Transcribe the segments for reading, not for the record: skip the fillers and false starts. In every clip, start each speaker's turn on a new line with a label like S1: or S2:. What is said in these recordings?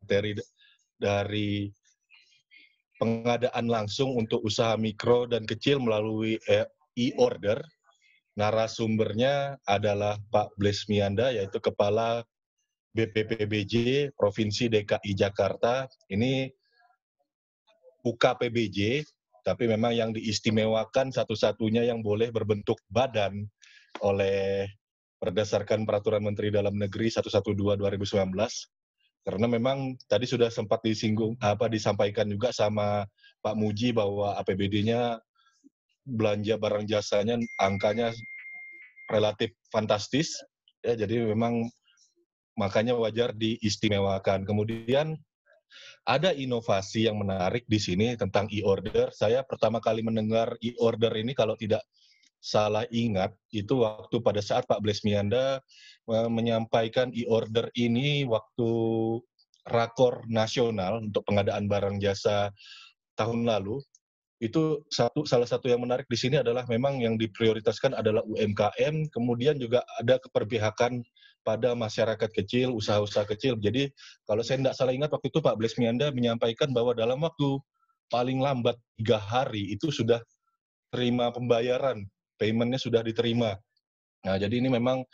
S1: materi dari pengadaan langsung untuk usaha mikro dan kecil melalui e-order. Narasumbernya adalah Pak Blesmianda, yaitu Kepala BPPBJ Provinsi DKI Jakarta. Ini UKPBJ, tapi memang yang diistimewakan satu-satunya yang boleh berbentuk badan oleh berdasarkan Peraturan Menteri Dalam Negeri 112/2019. Karena memang tadi sudah sempat disampaikan juga sama Pak Muji bahwa APBD-nya belanja barang jasanya angkanya relatif fantastis, ya, jadi memang makanya wajar diistimewakan. Kemudian ada inovasi yang menarik di sini tentang e-order. Saya pertama kali mendengar e-order ini kalau tidak salah ingat itu waktu pada saat Pak Blesmianda menyampaikan e-order ini waktu Rakor Nasional untuk pengadaan barang jasa tahun lalu. Itu salah satu yang menarik di sini adalah memang yang diprioritaskan adalah UMKM, kemudian juga ada keperpihakan pada masyarakat kecil, usaha-usaha kecil. Jadi kalau saya tidak salah ingat waktu itu Pak Blesmianda menyampaikan bahwa dalam waktu paling lambat 3 hari itu sudah terima pembayaran, payment-nya sudah diterima. Nah, jadi ini memang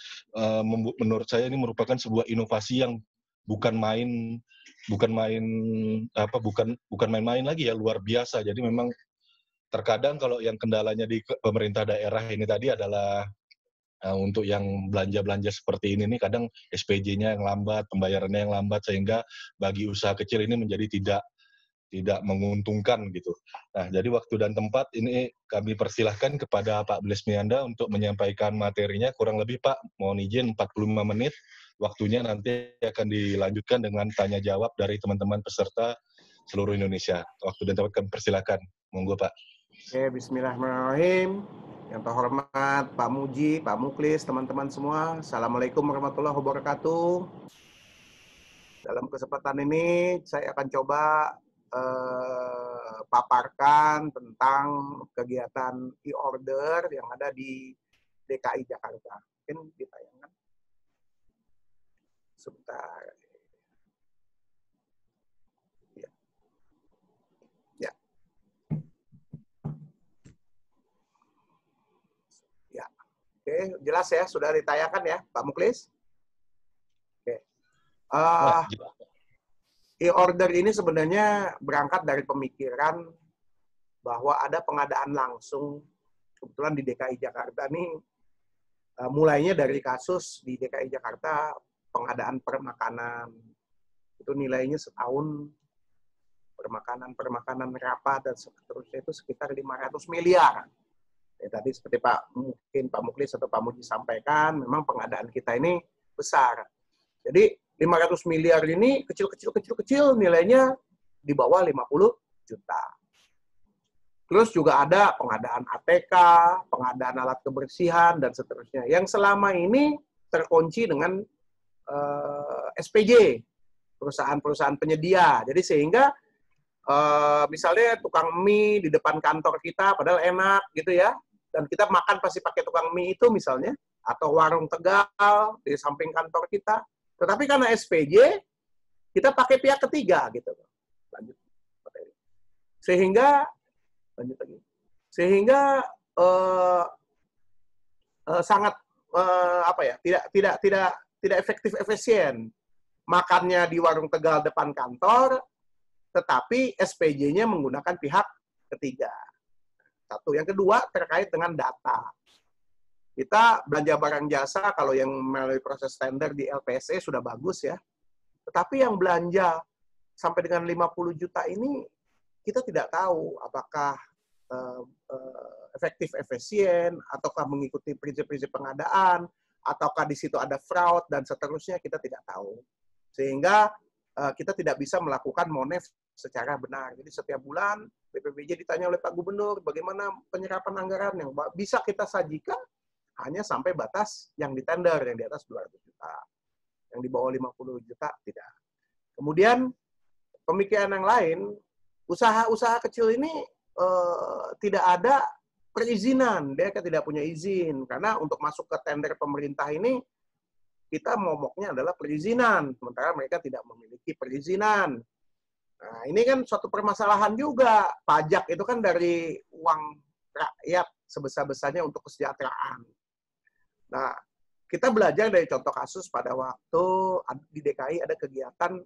S1: menurut saya ini merupakan sebuah inovasi yang bukan main-main lagi ya, luar biasa. Jadi memang terkadang kalau yang kendalanya di pemerintah daerah ini tadi adalah untuk yang belanja-belanja seperti ini nih kadang SPJ-nya yang lambat, pembayarannya yang lambat sehingga bagi usaha kecil ini menjadi tidak menguntungkan gitu. Nah, jadi waktu dan tempat ini kami persilahkan kepada Pak Blesmianda untuk menyampaikan materinya. Kurang lebih Pak, mohon izin 45 menit. Waktunya nanti akan dilanjutkan dengan tanya jawab dari teman-teman peserta seluruh Indonesia. Waktu dan tempat kami persilahkan. Monggo Pak.
S2: Oke, bismillahirrahmanirrahim. Yang terhormat Pak Muji, Pak Muklis, teman-teman semua. Assalamualaikum warahmatullahi wabarakatuh. Dalam kesempatan ini saya akan coba paparkan tentang kegiatan e-order yang ada di DKI Jakarta. Mungkin ditayangkan. Sebentar. Ya. Ya. Ya. Oke, jelas ya, sudah ditayangkan ya, Pak Muklis? Oke. E-order ini sebenarnya berangkat dari pemikiran bahwa ada pengadaan langsung. Kebetulan di DKI Jakarta ini mulainya dari kasus di DKI Jakarta pengadaan permakanan. Itu nilainya setahun permakanan rapat dan seterusnya itu sekitar 500 miliar. Ya, tadi seperti mungkin Pak Muklis atau Pak Muji sampaikan, memang pengadaan kita ini besar. Jadi 500 miliar ini kecil nilainya di bawah 50 juta. Terus juga ada pengadaan ATK, pengadaan alat kebersihan, dan seterusnya. Yang selama ini terkunci dengan SPJ, perusahaan-perusahaan penyedia. Jadi sehingga misalnya tukang mie di depan kantor kita, padahal enak gitu ya, dan kita makan pasti pakai tukang mie itu misalnya, atau warung Tegal di samping kantor kita. Tetapi karena SPJ, kita pakai pihak ketiga gitu. Lanjut. Sehingga sangat tidak efektif efisien. Makannya di warung Tegal depan kantor, tetapi SPJ-nya menggunakan pihak ketiga. Satu. Yang kedua terkait dengan data. Kita belanja barang jasa, kalau yang melalui proses tender di LPSE sudah bagus ya. Tetapi yang belanja sampai dengan 50 juta ini, kita tidak tahu apakah efektif efisien, ataukah mengikuti prinsip-prinsip pengadaan, ataukah di situ ada fraud, dan seterusnya kita tidak tahu. Sehingga kita tidak bisa melakukan monef secara benar. Jadi setiap bulan BPBJ ditanya oleh Pak Gubernur, bagaimana penyerapan anggaran yang bisa kita sajikan, hanya sampai batas yang di tender, yang di atas 200 juta. Yang di bawah 50 juta, tidak. Kemudian, pemikiran yang lain, usaha-usaha kecil ini tidak ada perizinan. Dia tidak punya izin. Karena untuk masuk ke tender pemerintah ini, kita momoknya adalah perizinan, sementara mereka tidak memiliki perizinan. Nah, ini kan suatu permasalahan juga. Pajak itu kan dari uang rakyat sebesar-besarnya untuk kesejahteraan. Nah, kita belajar dari contoh kasus pada waktu di DKI ada kegiatan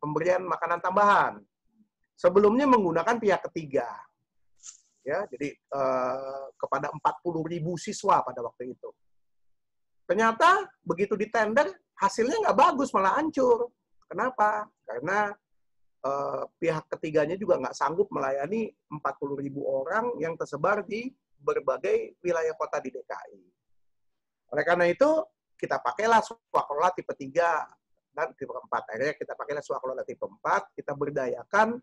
S2: pemberian makanan tambahan. Sebelumnya menggunakan pihak ketiga. Ya, jadi kepada 40.000 siswa pada waktu itu. Ternyata begitu ditender, hasilnya nggak bagus, malah hancur. Kenapa? Karena pihak ketiganya juga nggak sanggup melayani 40.000 orang yang tersebar di berbagai wilayah kota di DKI. Oleh karena itu, kita pakailah swakelola tipe 3 dan tipe 4. Akhirnya kita pakailah swakelola tipe 4, kita berdayakan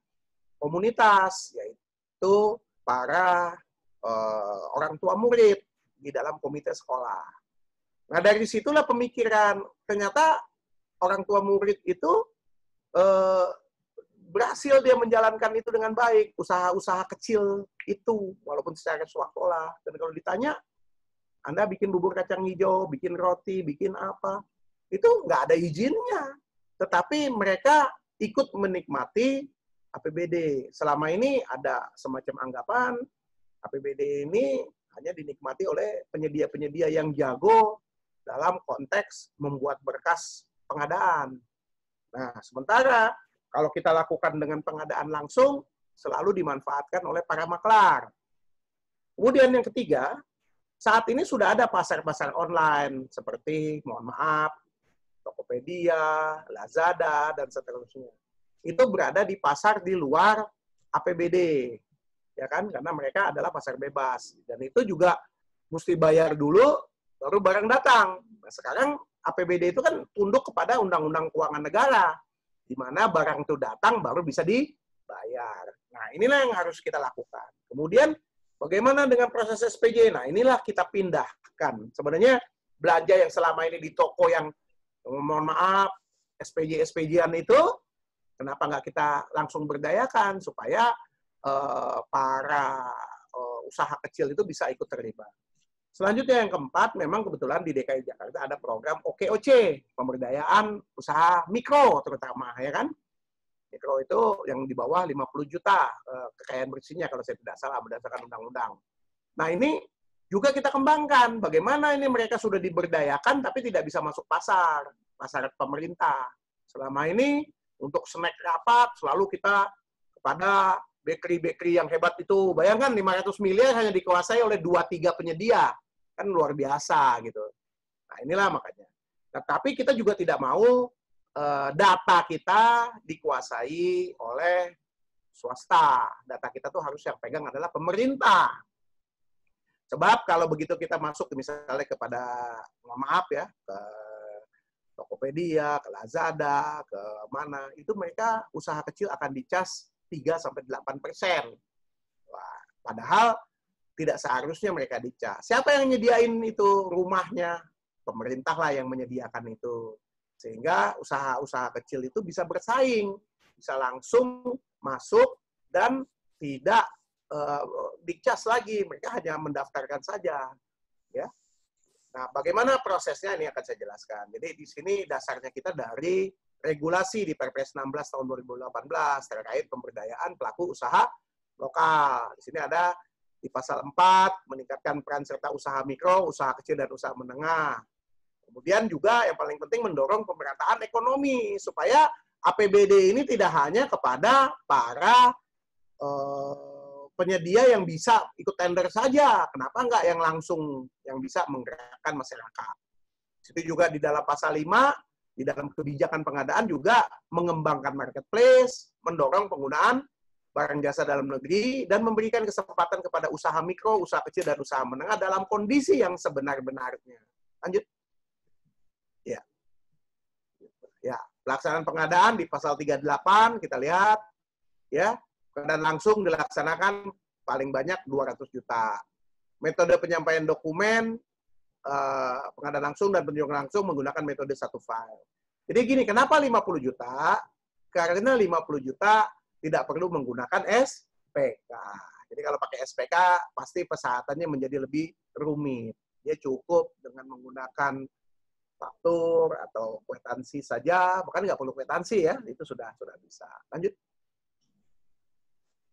S2: komunitas, yaitu para orang tua murid di dalam komite sekolah. Nah, dari situlah pemikiran, ternyata orang tua murid itu berhasil dia menjalankan itu dengan baik, usaha-usaha kecil itu, walaupun secara swakelola. Dan kalau ditanya, Anda bikin bubur kacang hijau, bikin roti, bikin apa, itu nggak ada izinnya. Tetapi mereka ikut menikmati APBD. Selama ini ada semacam anggapan, APBD ini hanya dinikmati oleh penyedia-penyedia yang jago dalam konteks membuat berkas pengadaan. Nah, sementara kalau kita lakukan dengan pengadaan langsung, selalu dimanfaatkan oleh para maklar. Kemudian yang ketiga, saat ini sudah ada pasar-pasar online seperti, mohon maaf, Tokopedia, Lazada, dan seterusnya. Itu berada di pasar di luar APBD, ya kan? Karena mereka adalah pasar bebas. Dan itu juga mesti bayar dulu, baru barang datang. Nah, sekarang APBD itu kan tunduk kepada Undang-Undang Keuangan Negara, di mana barang itu datang baru bisa dibayar. Nah, inilah yang harus kita lakukan. Kemudian, bagaimana dengan proses SPJ? Nah, inilah kita pindahkan. Sebenarnya, belanja yang selama ini di toko yang, mohon maaf, SPJ-SPJ-an itu, kenapa nggak kita langsung berdayakan supaya para usaha kecil itu bisa ikut terlibat. Selanjutnya yang keempat, memang kebetulan di DKI Jakarta ada program OKOC, pemberdayaan usaha mikro terutama, ya kan? Mikro itu yang di bawah 50 juta kekayaan bersihnya kalau saya tidak salah berdasarkan undang-undang. Nah, ini juga kita kembangkan. Bagaimana ini mereka sudah diberdayakan tapi tidak bisa masuk pasar pemerintah. Selama ini untuk snack rapat selalu kita kepada bakery-bakery yang hebat itu. Bayangkan 500 miliar hanya dikuasai oleh 2-3 penyedia. Kan luar biasa gitu. Nah, inilah makanya. Nah, tapi kita juga tidak mau data kita dikuasai oleh swasta. Data kita tuh harus yang pegang adalah pemerintah. Sebab kalau begitu kita masuk misalnya kepada, mohon maaf ya, ke Tokopedia, ke Lazada, ke mana, itu mereka usaha kecil akan dicas 3-8%. Wah, padahal tidak seharusnya mereka dicas. Siapa yang nyediain itu rumahnya? Pemerintah lah yang menyediakan itu. Sehingga usaha-usaha kecil itu bisa bersaing, bisa langsung masuk dan tidak dicas lagi. Mereka hanya mendaftarkan saja. Ya. Nah, bagaimana prosesnya ini akan saya jelaskan. Jadi di sini dasarnya kita dari regulasi di Perpres 16 tahun 2018 terkait pemberdayaan pelaku usaha lokal. Di sini ada di pasal 4 meningkatkan peran serta usaha mikro, usaha kecil dan usaha menengah. Kemudian juga yang paling penting mendorong pemerataan ekonomi supaya APBD ini tidak hanya kepada para penyedia yang bisa ikut tender saja. Kenapa enggak yang langsung yang bisa menggerakkan masyarakat? Itu juga di dalam pasal 5 di dalam kebijakan pengadaan juga mengembangkan marketplace, mendorong penggunaan barang jasa dalam negeri, dan memberikan kesempatan kepada usaha mikro, usaha kecil, dan usaha menengah dalam kondisi yang sebenar-benarnya. Lanjut. Ya, pelaksanaan pengadaan di pasal 38, kita lihat. Ya, pengadaan langsung dilaksanakan paling banyak 200 juta. Metode penyampaian dokumen, pengadaan langsung dan penjualan langsung menggunakan metode satu file. Jadi gini, kenapa 50 juta? Karena 50 juta tidak perlu menggunakan SPK. Jadi kalau pakai SPK, pasti persyaratannya menjadi lebih rumit. Dia cukup dengan menggunakan faktur atau kwitansi saja, bahkan nggak perlu kwitansi ya, itu sudah bisa. Lanjut.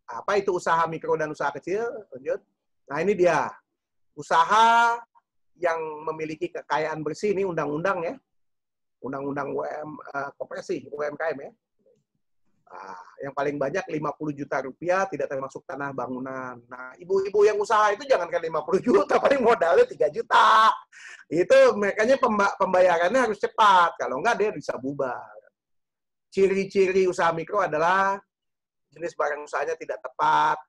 S2: Apa itu usaha mikro dan usaha kecil? Lanjut. Nah ini dia, usaha yang memiliki kekayaan bersih, ini undang-undang ya, undang-undang koperasi, UMKM ya. Nah, yang paling banyak 50 juta rupiah tidak termasuk tanah bangunan. Nah, ibu-ibu yang usaha itu jangankan 50 juta, paling modalnya 3 juta. Itu makanya pembayarannya harus cepat, kalau enggak dia bisa bubar. Ciri-ciri usaha mikro adalah jenis barang usahanya tidak tetap,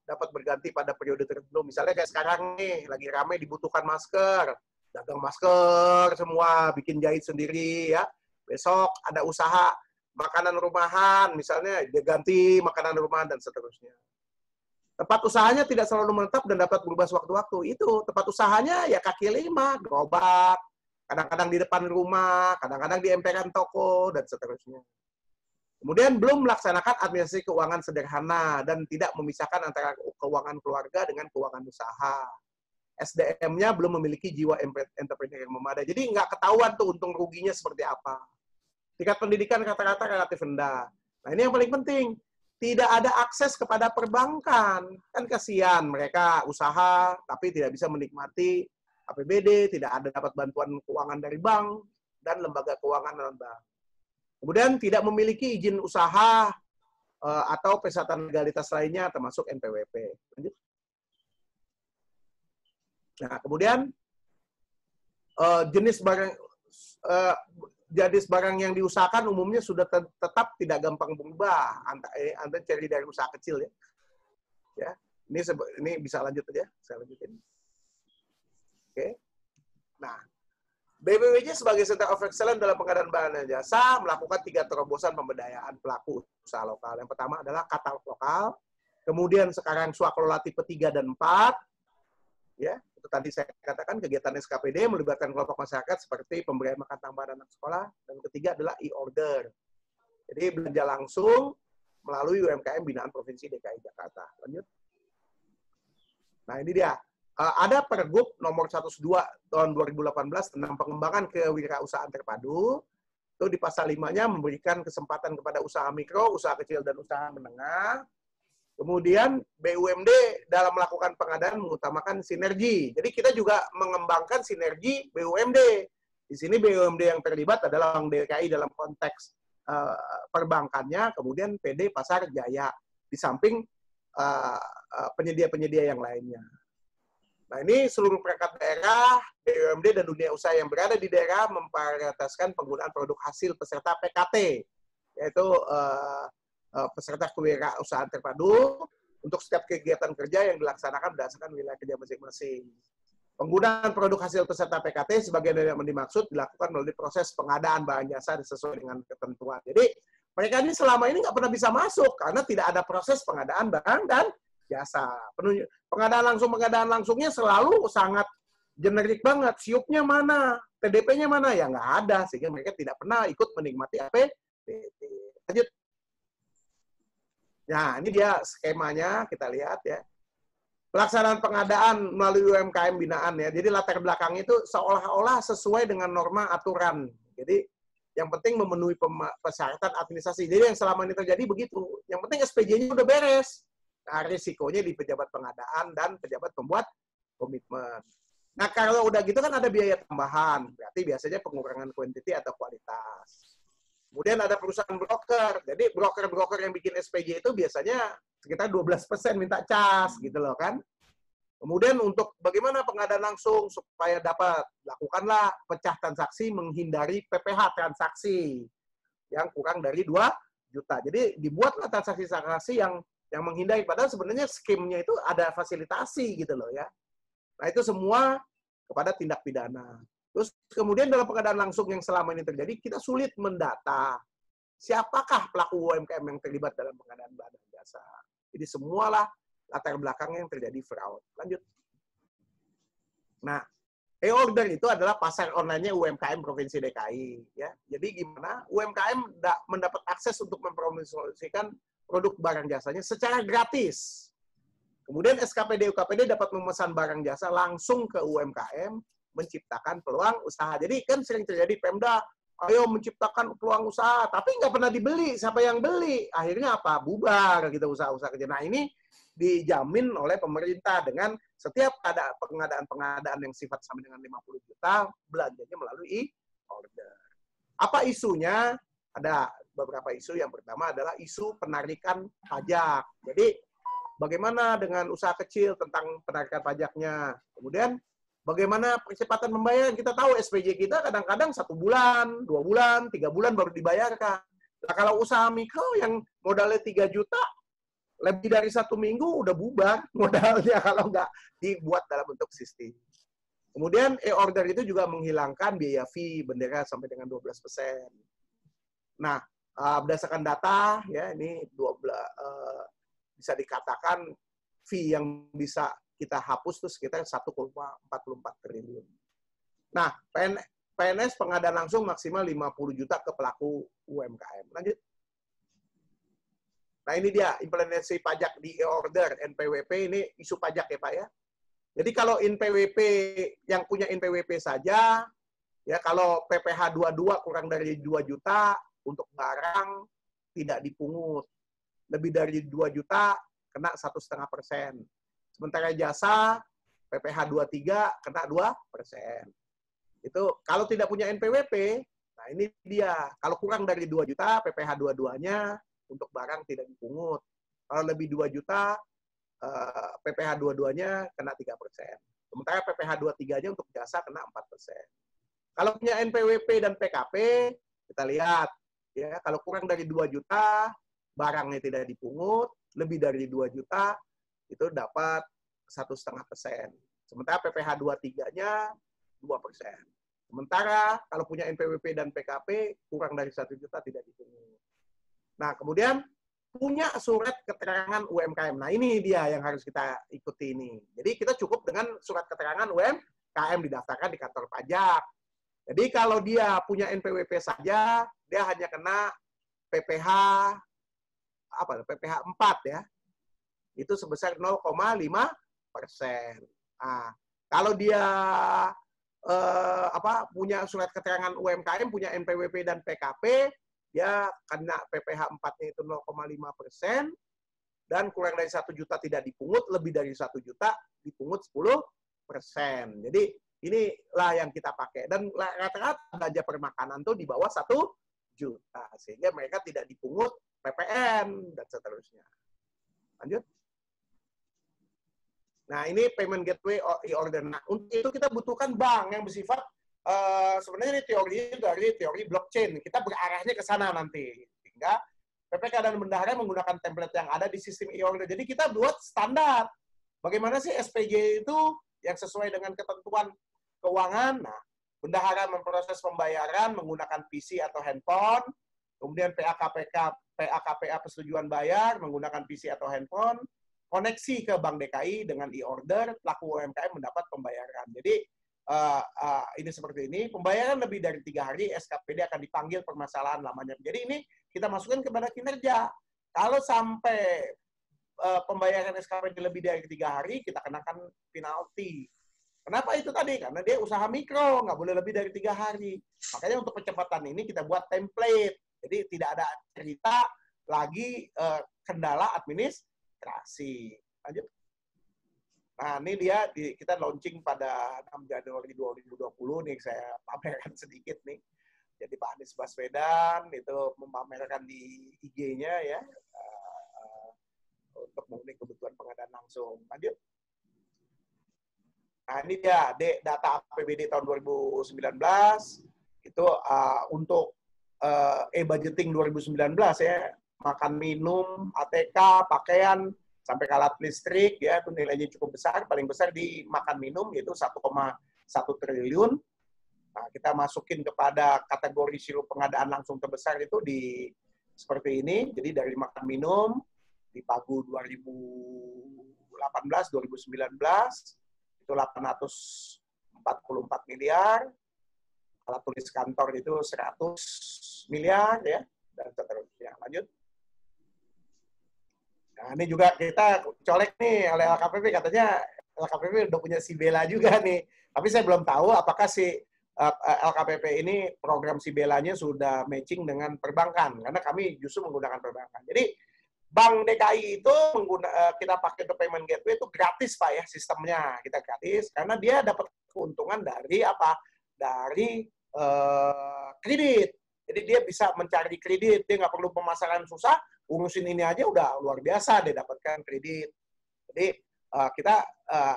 S2: dapat berganti pada periode tertentu. Misalnya kayak sekarang nih, lagi ramai dibutuhkan masker, dagang masker semua, bikin jahit sendiri ya. Besok ada usaha makanan rumahan, misalnya dia ganti makanan rumahan dan seterusnya. Tempat usahanya tidak selalu menetap dan dapat berubah sewaktu-waktu. Itu tempat usahanya ya kaki lima, gerobak, kadang-kadang di depan rumah, kadang-kadang di emperan toko dan seterusnya. Kemudian belum melaksanakan administrasi keuangan sederhana dan tidak memisahkan antara keuangan keluarga dengan keuangan usaha. SDM-nya belum memiliki jiwa entrepreneur yang memadai. Jadi nggak ketahuan tuh untung ruginya seperti apa. Tingkat pendidikan rata-rata relatif rendah. Nah ini yang paling penting. Tidak ada akses kepada perbankan. Kan kasihan mereka usaha, tapi tidak bisa menikmati APBD, tidak ada dapat bantuan keuangan dari bank, dan lembaga keuangan non-bank. Kemudian tidak memiliki izin usaha atau persyaratan legalitas lainnya, termasuk NPWP. Lanjut. Nah, kemudian jenis barang yang diusahakan umumnya sudah tetap tidak gampang berubah. Anda cari dari usaha kecil ya. Ya, ini bisa lanjut aja, saya lanjutin. Oke. Nah, BPWJ sebagai Center of Excellence dalam pengadaan barang dan jasa melakukan 3 terobosan pemberdayaan pelaku usaha lokal. Yang pertama adalah katalog lokal, kemudian sekarang swakelola tipe 3 dan 4, ya, itu tadi saya katakan kegiatan SKPD melibatkan kelompok masyarakat seperti pemberian makan tambahan anak sekolah, dan ketiga adalah e-order. Jadi belanja langsung melalui UMKM binaan Provinsi DKI Jakarta. Lanjut. Nah ini dia. Ada Pergub nomor 102 tahun 2018 tentang pengembangan kewirausahaan terpadu. Itu di pasal 5-nya memberikan kesempatan kepada usaha mikro, usaha kecil, dan usaha menengah. Kemudian BUMD dalam melakukan pengadaan mengutamakan sinergi. Jadi kita juga mengembangkan sinergi BUMD. Di sini BUMD yang terlibat adalah Bank DKI dalam konteks perbankannya, kemudian PD Pasar Jaya, di samping penyedia-penyedia yang lainnya. Nah ini seluruh perangkat daerah, BUMD dan dunia usaha yang berada di daerah memprioritaskan penggunaan produk hasil peserta PKT, yaitu peserta kewirausahaan terpadu untuk setiap kegiatan kerja yang dilaksanakan berdasarkan wilayah kerja masing-masing. Penggunaan produk hasil peserta PKT sebagai yang dimaksud dilakukan melalui proses pengadaan barang jasa sesuai dengan ketentuan. Jadi mereka ini selama ini nggak pernah bisa masuk karena tidak ada proses pengadaan barang dan jasa. Pengadaan langsungnya selalu sangat generik banget. Siupnya mana? TDP-nya mana? Ya nggak ada. Sehingga mereka tidak pernah ikut menikmati APBD. Lanjut. Nah, ini dia skemanya, kita lihat ya. Pelaksanaan pengadaan melalui UMKM binaan ya. Jadi latar belakangnya itu seolah-olah sesuai dengan norma aturan. Jadi yang penting memenuhi persyaratan administrasi. Jadi yang selama ini terjadi begitu. Yang penting SPJ-nya udah beres. Nah, risikonya di pejabat pengadaan dan pejabat pembuat komitmen. Nah, kalau udah gitu kan ada biaya tambahan. Berarti biasanya pengurangan kuantiti atau kualitas. Kemudian ada perusahaan broker. Jadi broker-broker yang bikin SPJ itu biasanya sekitar 12% minta cas gitu loh kan. Kemudian untuk bagaimana pengadaan langsung supaya dapat, lakukanlah pecah transaksi menghindari PPH transaksi yang kurang dari 2 juta. Jadi dibuatlah transaksi-transaksi yang menghindari, padahal sebenarnya skemnya itu ada fasilitasi gitu loh ya. Nah itu semua kepada tindak pidana. Terus kemudian dalam pengadaan langsung yang selama ini terjadi, kita sulit mendata siapakah pelaku UMKM yang terlibat dalam pengadaan barang dan jasa. Jadi semualah latar belakang yang terjadi fraud. Lanjut. Nah, e-order itu adalah pasar online-nya UMKM Provinsi DKI. Ya. Jadi gimana? UMKM mendapat akses untuk mempromosikan produk barang jasanya secara gratis. Kemudian SKPD UKPD dapat memesan barang jasa langsung ke UMKM menciptakan peluang usaha. Jadi kan sering terjadi Pemda, ayo menciptakan peluang usaha, tapi nggak pernah dibeli. Siapa yang beli? Akhirnya apa? Bubar gitu usaha-usaha kecil. Nah ini dijamin oleh pemerintah dengan setiap pengadaan yang sifat sampai dengan 50 juta, belanjanya melalui order. Apa isunya? Ada beberapa isu. Yang pertama adalah isu penarikan pajak. Jadi bagaimana dengan usaha kecil tentang penarikan pajaknya. Kemudian bagaimana percepatan pembayaran. Kita tahu SPJ kita kadang-kadang 1 bulan, 2 bulan, 3 bulan baru dibayarkan. Nah, kalau usaha mikro yang modalnya 3 juta, lebih dari 1 minggu udah bubar modalnya kalau nggak dibuat dalam bentuk sistem. Kemudian e-order itu juga menghilangkan biaya fee bendera sampai dengan 12%. Nah, berdasarkan data, ya ini 12, bisa dikatakan fee yang bisa kita hapus itu sekitar 1,44 triliun. Nah, PNS pengadaan langsung maksimal 50 juta ke pelaku UMKM. Lanjut. Nah, ini dia implementasi pajak di e-order, NPWP, ini isu pajak ya Pak ya. Jadi kalau NPWP, yang punya NPWP saja, ya kalau PPh 22 kurang dari 2 juta, untuk barang tidak dipungut. Lebih dari 2 juta, kena 1,5%. Sementara jasa, PPh 23 kena 2%. Itu kalau tidak punya NPWP, nah ini dia. Kalau kurang dari 2 juta, PPh 22-nya untuk barang tidak dipungut. Kalau lebih 2 juta, PPh 22-nya kena 3%. Sementara PPh 23-nya untuk jasa kena 4%. Kalau punya NPWP dan PKP, kita lihat, ya kalau kurang dari 2 juta, barangnya tidak dipungut, lebih dari 2 juta, itu dapat 1,5%. Sementara PPh 23-nya 2%. Sementara kalau punya NPWP dan PKP, kurang dari 1 juta tidak dipungut. Nah, kemudian punya surat keterangan UMKM. Nah, ini dia yang harus kita ikuti ini. Jadi kita cukup dengan surat keterangan UMKM didaftarkan di kantor pajak. Jadi kalau dia punya NPWP saja, dia hanya kena PPh 4 ya. Itu sebesar 0,5%. Nah, kalau dia punya surat keterangan UMKM, punya NPWP dan PKP, dia kena PPh 4-nya itu 0,5%, dan kurang dari 1 juta tidak dipungut, lebih dari 1 juta dipungut 10%. Jadi inilah yang kita pakai. Dan rata-rata belanja permakanan tuh di bawah 1 juta. Sehingga mereka tidak dipungut PPN, dan seterusnya. Lanjut. Nah, ini payment gateway e-order. Nah, untuk itu kita butuhkan bank yang bersifat sebenarnya ini teorinya dari teori blockchain. Kita berarahnya ke sana nanti. Sehingga PPK dan bendahara menggunakan template yang ada di sistem e-order. Jadi kita buat standar. Bagaimana sih SPJ itu yang sesuai dengan ketentuan keuangan? Nah, bendahara memproses pembayaran menggunakan PC atau handphone. Kemudian PAKPA persetujuan bayar menggunakan PC atau handphone. Koneksi ke Bank DKI dengan e-order, pelaku UMKM mendapat pembayaran. Jadi, ini seperti ini, pembayaran lebih dari 3 hari, SKPD akan dipanggil permasalahan lamanya. Jadi ini kita masukkan kepada kinerja. Kalau sampai pembayaran SKPD lebih dari 3 hari, kita kenakan penalti. Kenapa itu tadi? Karena dia usaha mikro, nggak boleh lebih dari 3 hari. Makanya untuk percepatan ini kita buat template. Jadi tidak ada cerita lagi kendala administrasi. Lanjut. Nah, ini dia kita launching pada 6 Januari 2020 nih, saya pamerkan sedikit nih. Jadi Pak Anies Baswedan itu memamerkan di IG-nya ya untuk memenuhi kebutuhan pengadaan langsung. Lanjut. Nah, ini dia data APBD tahun 2019 itu untuk e-budgeting 2019 ya, makan minum, ATK, pakaian sampai ke alat listrik ya, itu nilainya cukup besar, paling besar di makan minum yaitu 1,1 triliun. Nah, kita masukin kepada kategori sirup pengadaan langsung terbesar itu di seperti ini. Jadi dari makan minum di Pagu 2018 2019 itu 844 miliar. Alat tulis kantor itu 100 miliar ya, dan seterusnya. Lanjut. Nah, ini juga kita colek nih oleh LKPP, katanya LKPP udah punya si Bella juga nih. Tapi saya belum tahu apakah si LKPP ini program si Bellanya sudah matching dengan perbankan, karena kami justru menggunakan perbankan. Jadi Bank DKI itu kita pakai untuk payment gateway itu gratis Pak ya, sistemnya kita gratis karena dia dapat keuntungan dari apa? Dari kredit. Jadi dia bisa mencari kredit, dia nggak perlu pemasaran susah, urusin ini aja udah luar biasa dia dapatkan kredit. Jadi kita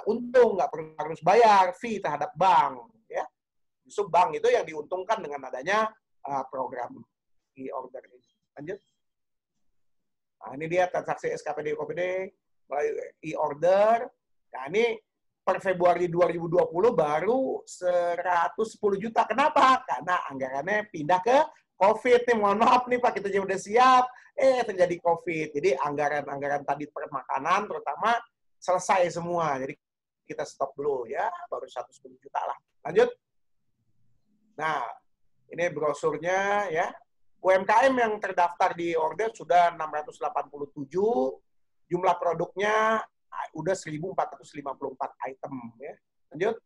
S2: untung, nggak perlu harus bayar fee terhadap bank ya. Justru bank itu yang diuntungkan dengan adanya program e-order ini. Lanjut. Nah, ini dia transaksi SKPD OPD melalui e-order. Nah, ini per Februari 2020 baru 110 juta. Kenapa? Karena anggarannya pindah ke COVID nih. Mohon maaf nih Pak, kita udah siap. Terjadi COVID. Jadi anggaran-anggaran tadi per makanan terutama selesai semua. Jadi kita stop dulu ya, baru 110 juta lah. Lanjut. Nah, ini brosurnya ya. UMKM yang terdaftar di order sudah 687, jumlah produknya udah 1.454 item. Ya. Lanjut.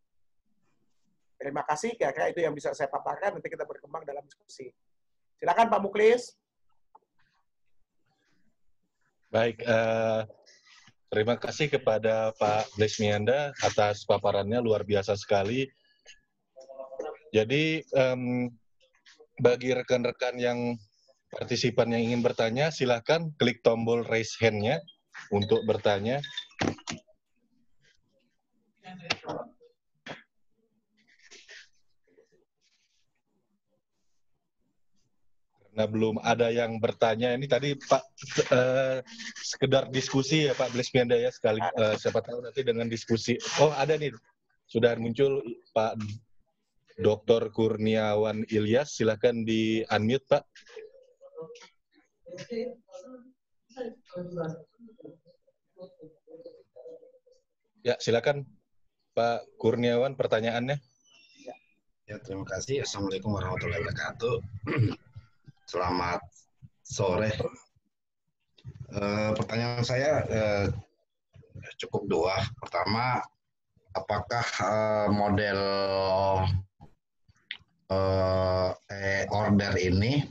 S2: Terima kasih, kira-kira itu yang bisa saya paparkan, nanti kita berkembang dalam diskusi. Silakan Pak Muklis.
S1: Baik, terima kasih kepada Pak Lesmianda atas paparannya, luar biasa sekali. Jadi, bagi rekan-rekan yang partisipan yang ingin bertanya, silakan klik tombol raise hand-nya untuk bertanya. Karena belum ada yang bertanya, ini tadi Pak sekedar diskusi ya Pak Blesmianda ya, sekali siapa tahu nanti dengan diskusi. Oh ada nih, sudah muncul Pak Dr. Kurniawan Ilyas, silakan di-unmute Pak. Ya, silakan Pak Kurniawan, pertanyaannya.
S3: Ya, terima kasih. Assalamualaikum warahmatullahi wabarakatuh. Selamat sore. Pertanyaan saya cukup dua. Pertama, apakah model order ini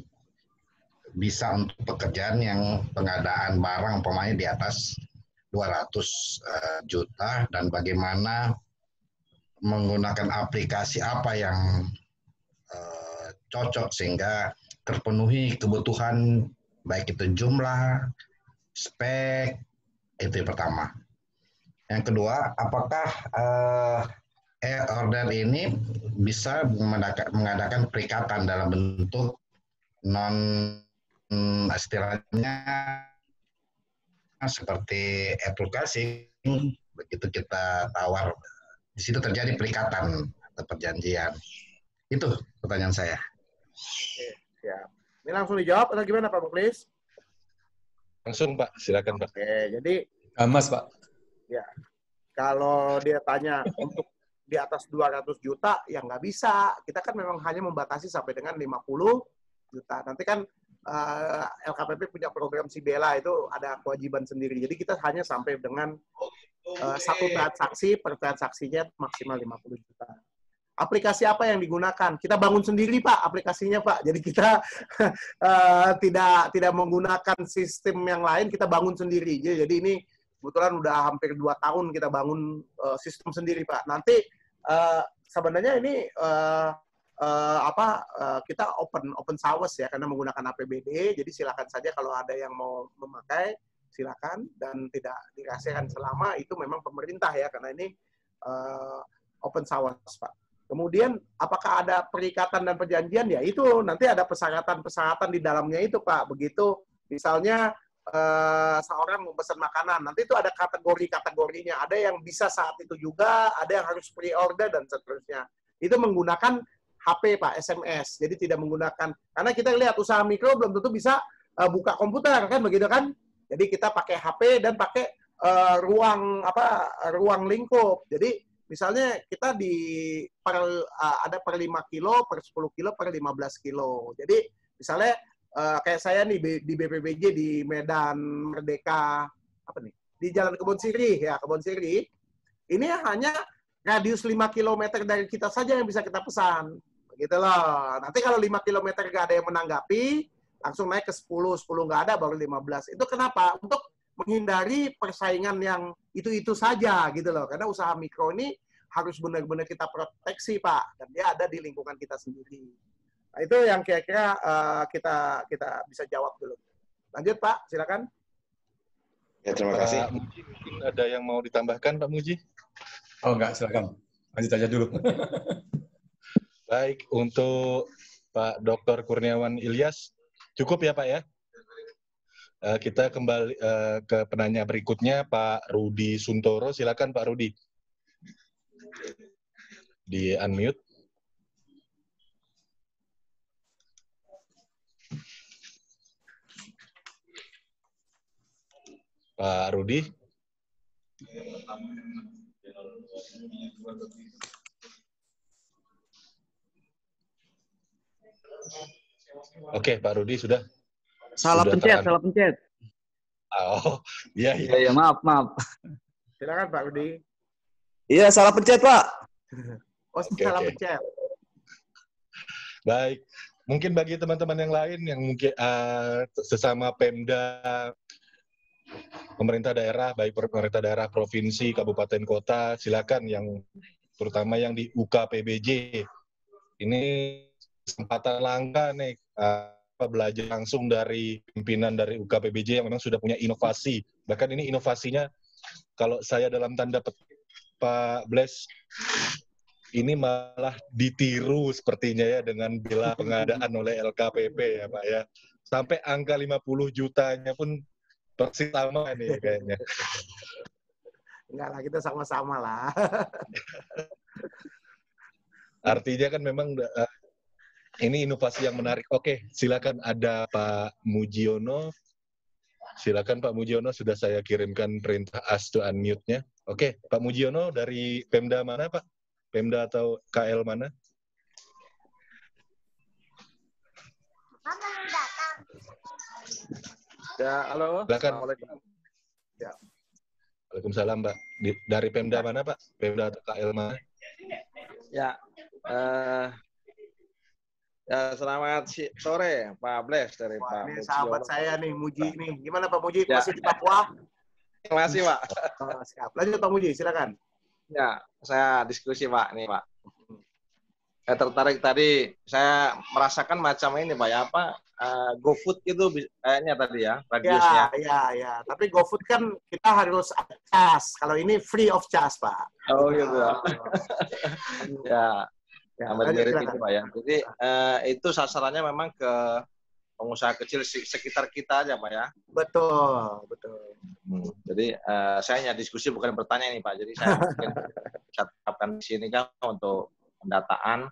S3: bisa untuk pekerjaan yang pengadaan barang umpamanya di atas 200 juta, dan bagaimana menggunakan aplikasi apa yang cocok sehingga terpenuhi kebutuhan baik itu jumlah, spek, itu yang pertama. Yang kedua, apakah order ini bisa mengadakan perikatan dalam bentuk non istilahnya seperti aplikasi, begitu kita tawar di situ terjadi perikatan atau perjanjian. Itu pertanyaan saya.
S2: Oke, siap. Ini langsung dijawab atau gimana Pak Muklis?
S1: Langsung Pak, silakan Pak.
S2: Oke, jadi
S4: Mas Pak.
S2: ya, kalau dia tanya untuk di atas 200 juta, ya nggak bisa. Kita kan memang hanya membatasi sampai dengan 50 juta. Nanti kan LKPP punya program si Bella, itu ada kewajiban sendiri. Jadi kita hanya sampai dengan satu transaksi, per transaksinya maksimal 50 juta. Aplikasi apa yang digunakan? Kita bangun sendiri Pak aplikasinya Pak. Jadi kita tidak menggunakan sistem yang lain, kita bangun sendiri. Jadi ini kebetulan udah hampir 2 tahun kita bangun sistem sendiri Pak. Nanti sebenarnya ini kita open source ya, karena menggunakan APBD. Jadi silakan saja kalau ada yang mau memakai, silakan, dan tidak dirahasiakan selama itu memang pemerintah ya, karena ini open source Pak. Kemudian apakah ada perikatan dan perjanjian? Ya itu nanti ada persyaratan-persyaratan di dalamnya itu Pak. Begitu misalnya seorang mau pesan makanan, nanti itu ada kategori-kategorinya. Ada yang bisa saat itu juga, ada yang harus pre-order dan seterusnya. Itu menggunakan HP Pak, SMS. Jadi tidak menggunakan, karena kita lihat usaha mikro belum tentu bisa buka komputer kan, begitu kan? Jadi kita pakai HP dan pakai ruang lingkup. Jadi misalnya kita ada per 5 kilo, per 10 kilo, per 15 kilo. Jadi misalnya kayak saya nih di BPBJ di Medan Merdeka, di Jalan Kebon Sirih ya, Kebon Sirih, Ini hanya radius 5 km dari kita saja yang bisa kita pesan. Begitu loh. Nanti kalau 5 km nggak ada yang menanggapi, langsung naik ke 10 nggak ada, baru 15. Itu kenapa? Untuk menghindari persaingan yang itu-itu saja, gitu loh. Karena usaha mikro ini harus benar-benar kita proteksi, Pak. Dan dia ada di lingkungan kita sendiri. Nah, itu yang kira-kira kita bisa jawab dulu. Lanjut, Pak. Silakan.
S4: Ya, terima kasih.
S1: Pak Muji, mungkin ada yang mau ditambahkan, Pak Muji?
S5: Oh, enggak, silakan. Lanjut aja dulu.
S1: Baik, untuk Pak Dr. Kurniawan Ilyas, cukup ya Pak ya? Kita kembali ke penanya berikutnya, Pak Rudi Suntoro. Silakan Pak Rudi. Di unmute. Pak Rudi. Oke, Pak Rudi sudah.
S6: Salah pencet.
S1: Oh, iya.
S6: Iya, maaf.
S2: Silakan Pak Rudi.
S6: Iya, salah pencet, Pak.
S2: Oh, salah pencet.
S1: Baik. Mungkin bagi teman-teman yang lain yang mungkin sesama Pemda, pemerintah daerah, baik pemerintah daerah, provinsi, kabupaten, kota, silakan yang terutama yang di UKPBJ. Ini kesempatan langka nih belajar langsung dari pimpinan dari UKPBJ yang memang sudah punya inovasi. Bahkan ini inovasinya kalau saya dalam tanda petik Pak Bles ini malah ditiru sepertinya ya dengan bila pengadaan oleh LKPP ya Pak ya. Sampai angka 50 jutanya pun persis sama nih kayaknya.
S2: Enggak lah, kita sama-sama lah.
S1: Artinya kan memang ini inovasi yang menarik. Oke, silakan ada Pak Mujiono. Silakan Pak Mujiono, sudah saya kirimkan perintah ask to unmute-nya. Oke, Pak Mujiono dari Pemda mana Pak? Pemda atau KL mana?
S7: Ya, halo.
S1: Silakan.
S7: Assalamualaikum.
S2: Ya.
S1: Waalaikumsalam Pak. Dari Pemda mana Pak? Pemda atau KL mana?
S7: Ya, selamat sore Pak Bles dari
S2: Wah,
S7: Pak
S2: ini
S7: Muji.
S2: sahabat saya nih, Muji nih. Gimana Pak Muji?
S7: Ya.
S2: Masih di Papua?
S7: Terima kasih Pak.
S2: Oh, siap. Lanjut Pak Muji, silakan.
S7: Ya, saya diskusi Pak nih Pak. Saya tertarik tadi, saya merasakan macam ini Pak ya, apa GoFood itu kayaknya tadi ya, radiusnya.
S2: Ya. Tapi GoFood kan kita harus charge. Kalau ini free of charge, Pak.
S7: Oh gitu. Ya,
S2: lanjut,
S7: mirip
S2: silakan.
S7: itu Pak ya. Jadi itu sasarannya memang ke pengusaha kecil sekitar kita aja Pak ya.
S2: Betul.
S7: Jadi saya hanya diskusi bukan bertanya nih Pak. Jadi saya mungkin bisa tetapkan di sini kan untuk pendataan.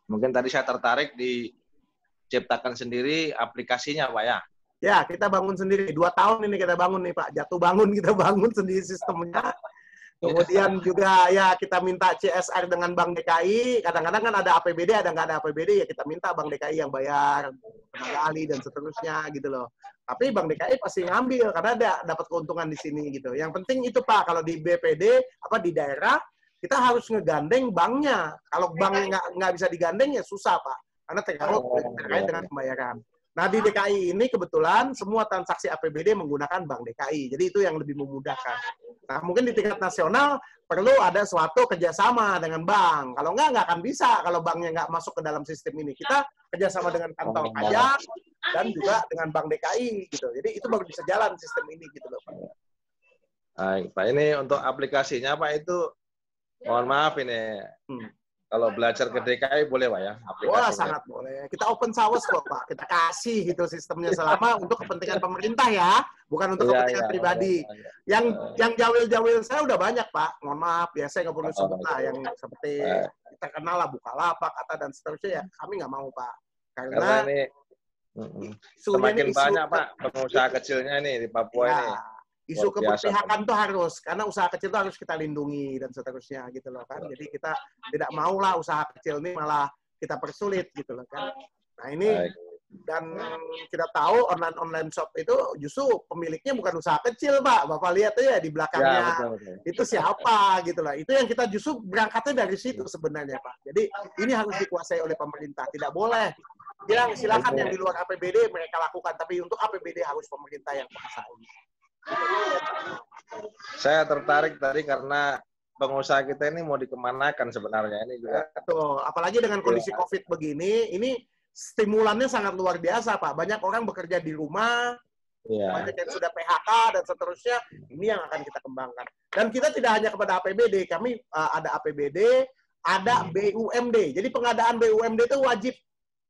S7: Mungkin tadi saya tertarik diciptakan sendiri aplikasinya Pak ya.
S2: Ya, kita bangun sendiri. 2 tahun ini kita bangun nih Pak. Jatuh bangun, kita bangun sendiri sistemnya. Kemudian juga ya kita minta CSR dengan Bank DKI. Kadang-kadang kan ada APBD, ada nggak ada APBD, ya kita minta Bank DKI yang bayar, tenaga ahli dan seterusnya gitu loh. Tapi Bank DKI pasti ngambil karena ada dapat keuntungan di sini gitu. Yang penting itu Pak, kalau di BPD apa di daerah kita harus ngegandeng banknya. Kalau banknya nggak bisa digandeng ya susah Pak, karena terkait dengan pembayaran. Nah di DKI ini kebetulan semua transaksi APBD menggunakan Bank DKI, jadi itu yang lebih memudahkan. Nah mungkin di tingkat nasional perlu ada suatu kerjasama dengan bank. Kalau nggak akan bisa kalau banknya nggak masuk ke dalam sistem ini. Kita kerjasama dengan kantor pajak dan juga dengan Bank DKI gitu. Jadi itu baru bisa jalan sistem ini gitu loh Pak.
S7: Baik Pak, ini untuk aplikasinya Pak itu mohon maaf ini. Kalau belajar ke DKI boleh Pak ya?
S2: Wah, sangat boleh. Kita open source kok Pak. Kita kasih gitu sistemnya selama untuk kepentingan pemerintah ya, bukan untuk kepentingan pribadi. Yang jawil-jawil saya udah banyak Pak. Mohon maaf ya, saya nggak perlu sebut lah. Yang seperti kita kenal lah Bukalapak, Kata dan seterusnya ya. Kami nggak mau Pak. Karena
S7: ini semakin banyak Pak pengusaha kecilnya ini di Papua ini.
S2: Isu keberpihakan tuh harus, karena usaha kecil itu harus kita lindungi dan seterusnya gitu loh kan. Jadi kita tidak mau lah usaha kecil ini malah kita persulit gitu loh kan. Nah ini Dan kita tahu online shop itu justru pemiliknya bukan usaha kecil, Pak. Bapak lihat aja di belakangnya.
S7: Ya, betul.
S2: Itu siapa gitu lah. Itu yang kita justru berangkatnya dari situ sebenarnya, Pak. Jadi ini harus dikuasai oleh pemerintah. Tidak boleh bilang silakan yang di luar APBD mereka lakukan, tapi untuk APBD harus pemerintah yang menguasai.
S7: Saya tertarik tadi karena pengusaha kita ini mau dikemanakan sebenarnya ini juga.
S2: Betul. Apalagi dengan kondisi COVID begini, ini stimulannya sangat luar biasa, Pak. Banyak orang bekerja di rumah, banyak yang sudah PHK dan seterusnya. Ini yang akan kita kembangkan. Dan kita tidak hanya kepada APBD, kami ada APBD, ada BUMD. Jadi pengadaan BUMD itu wajib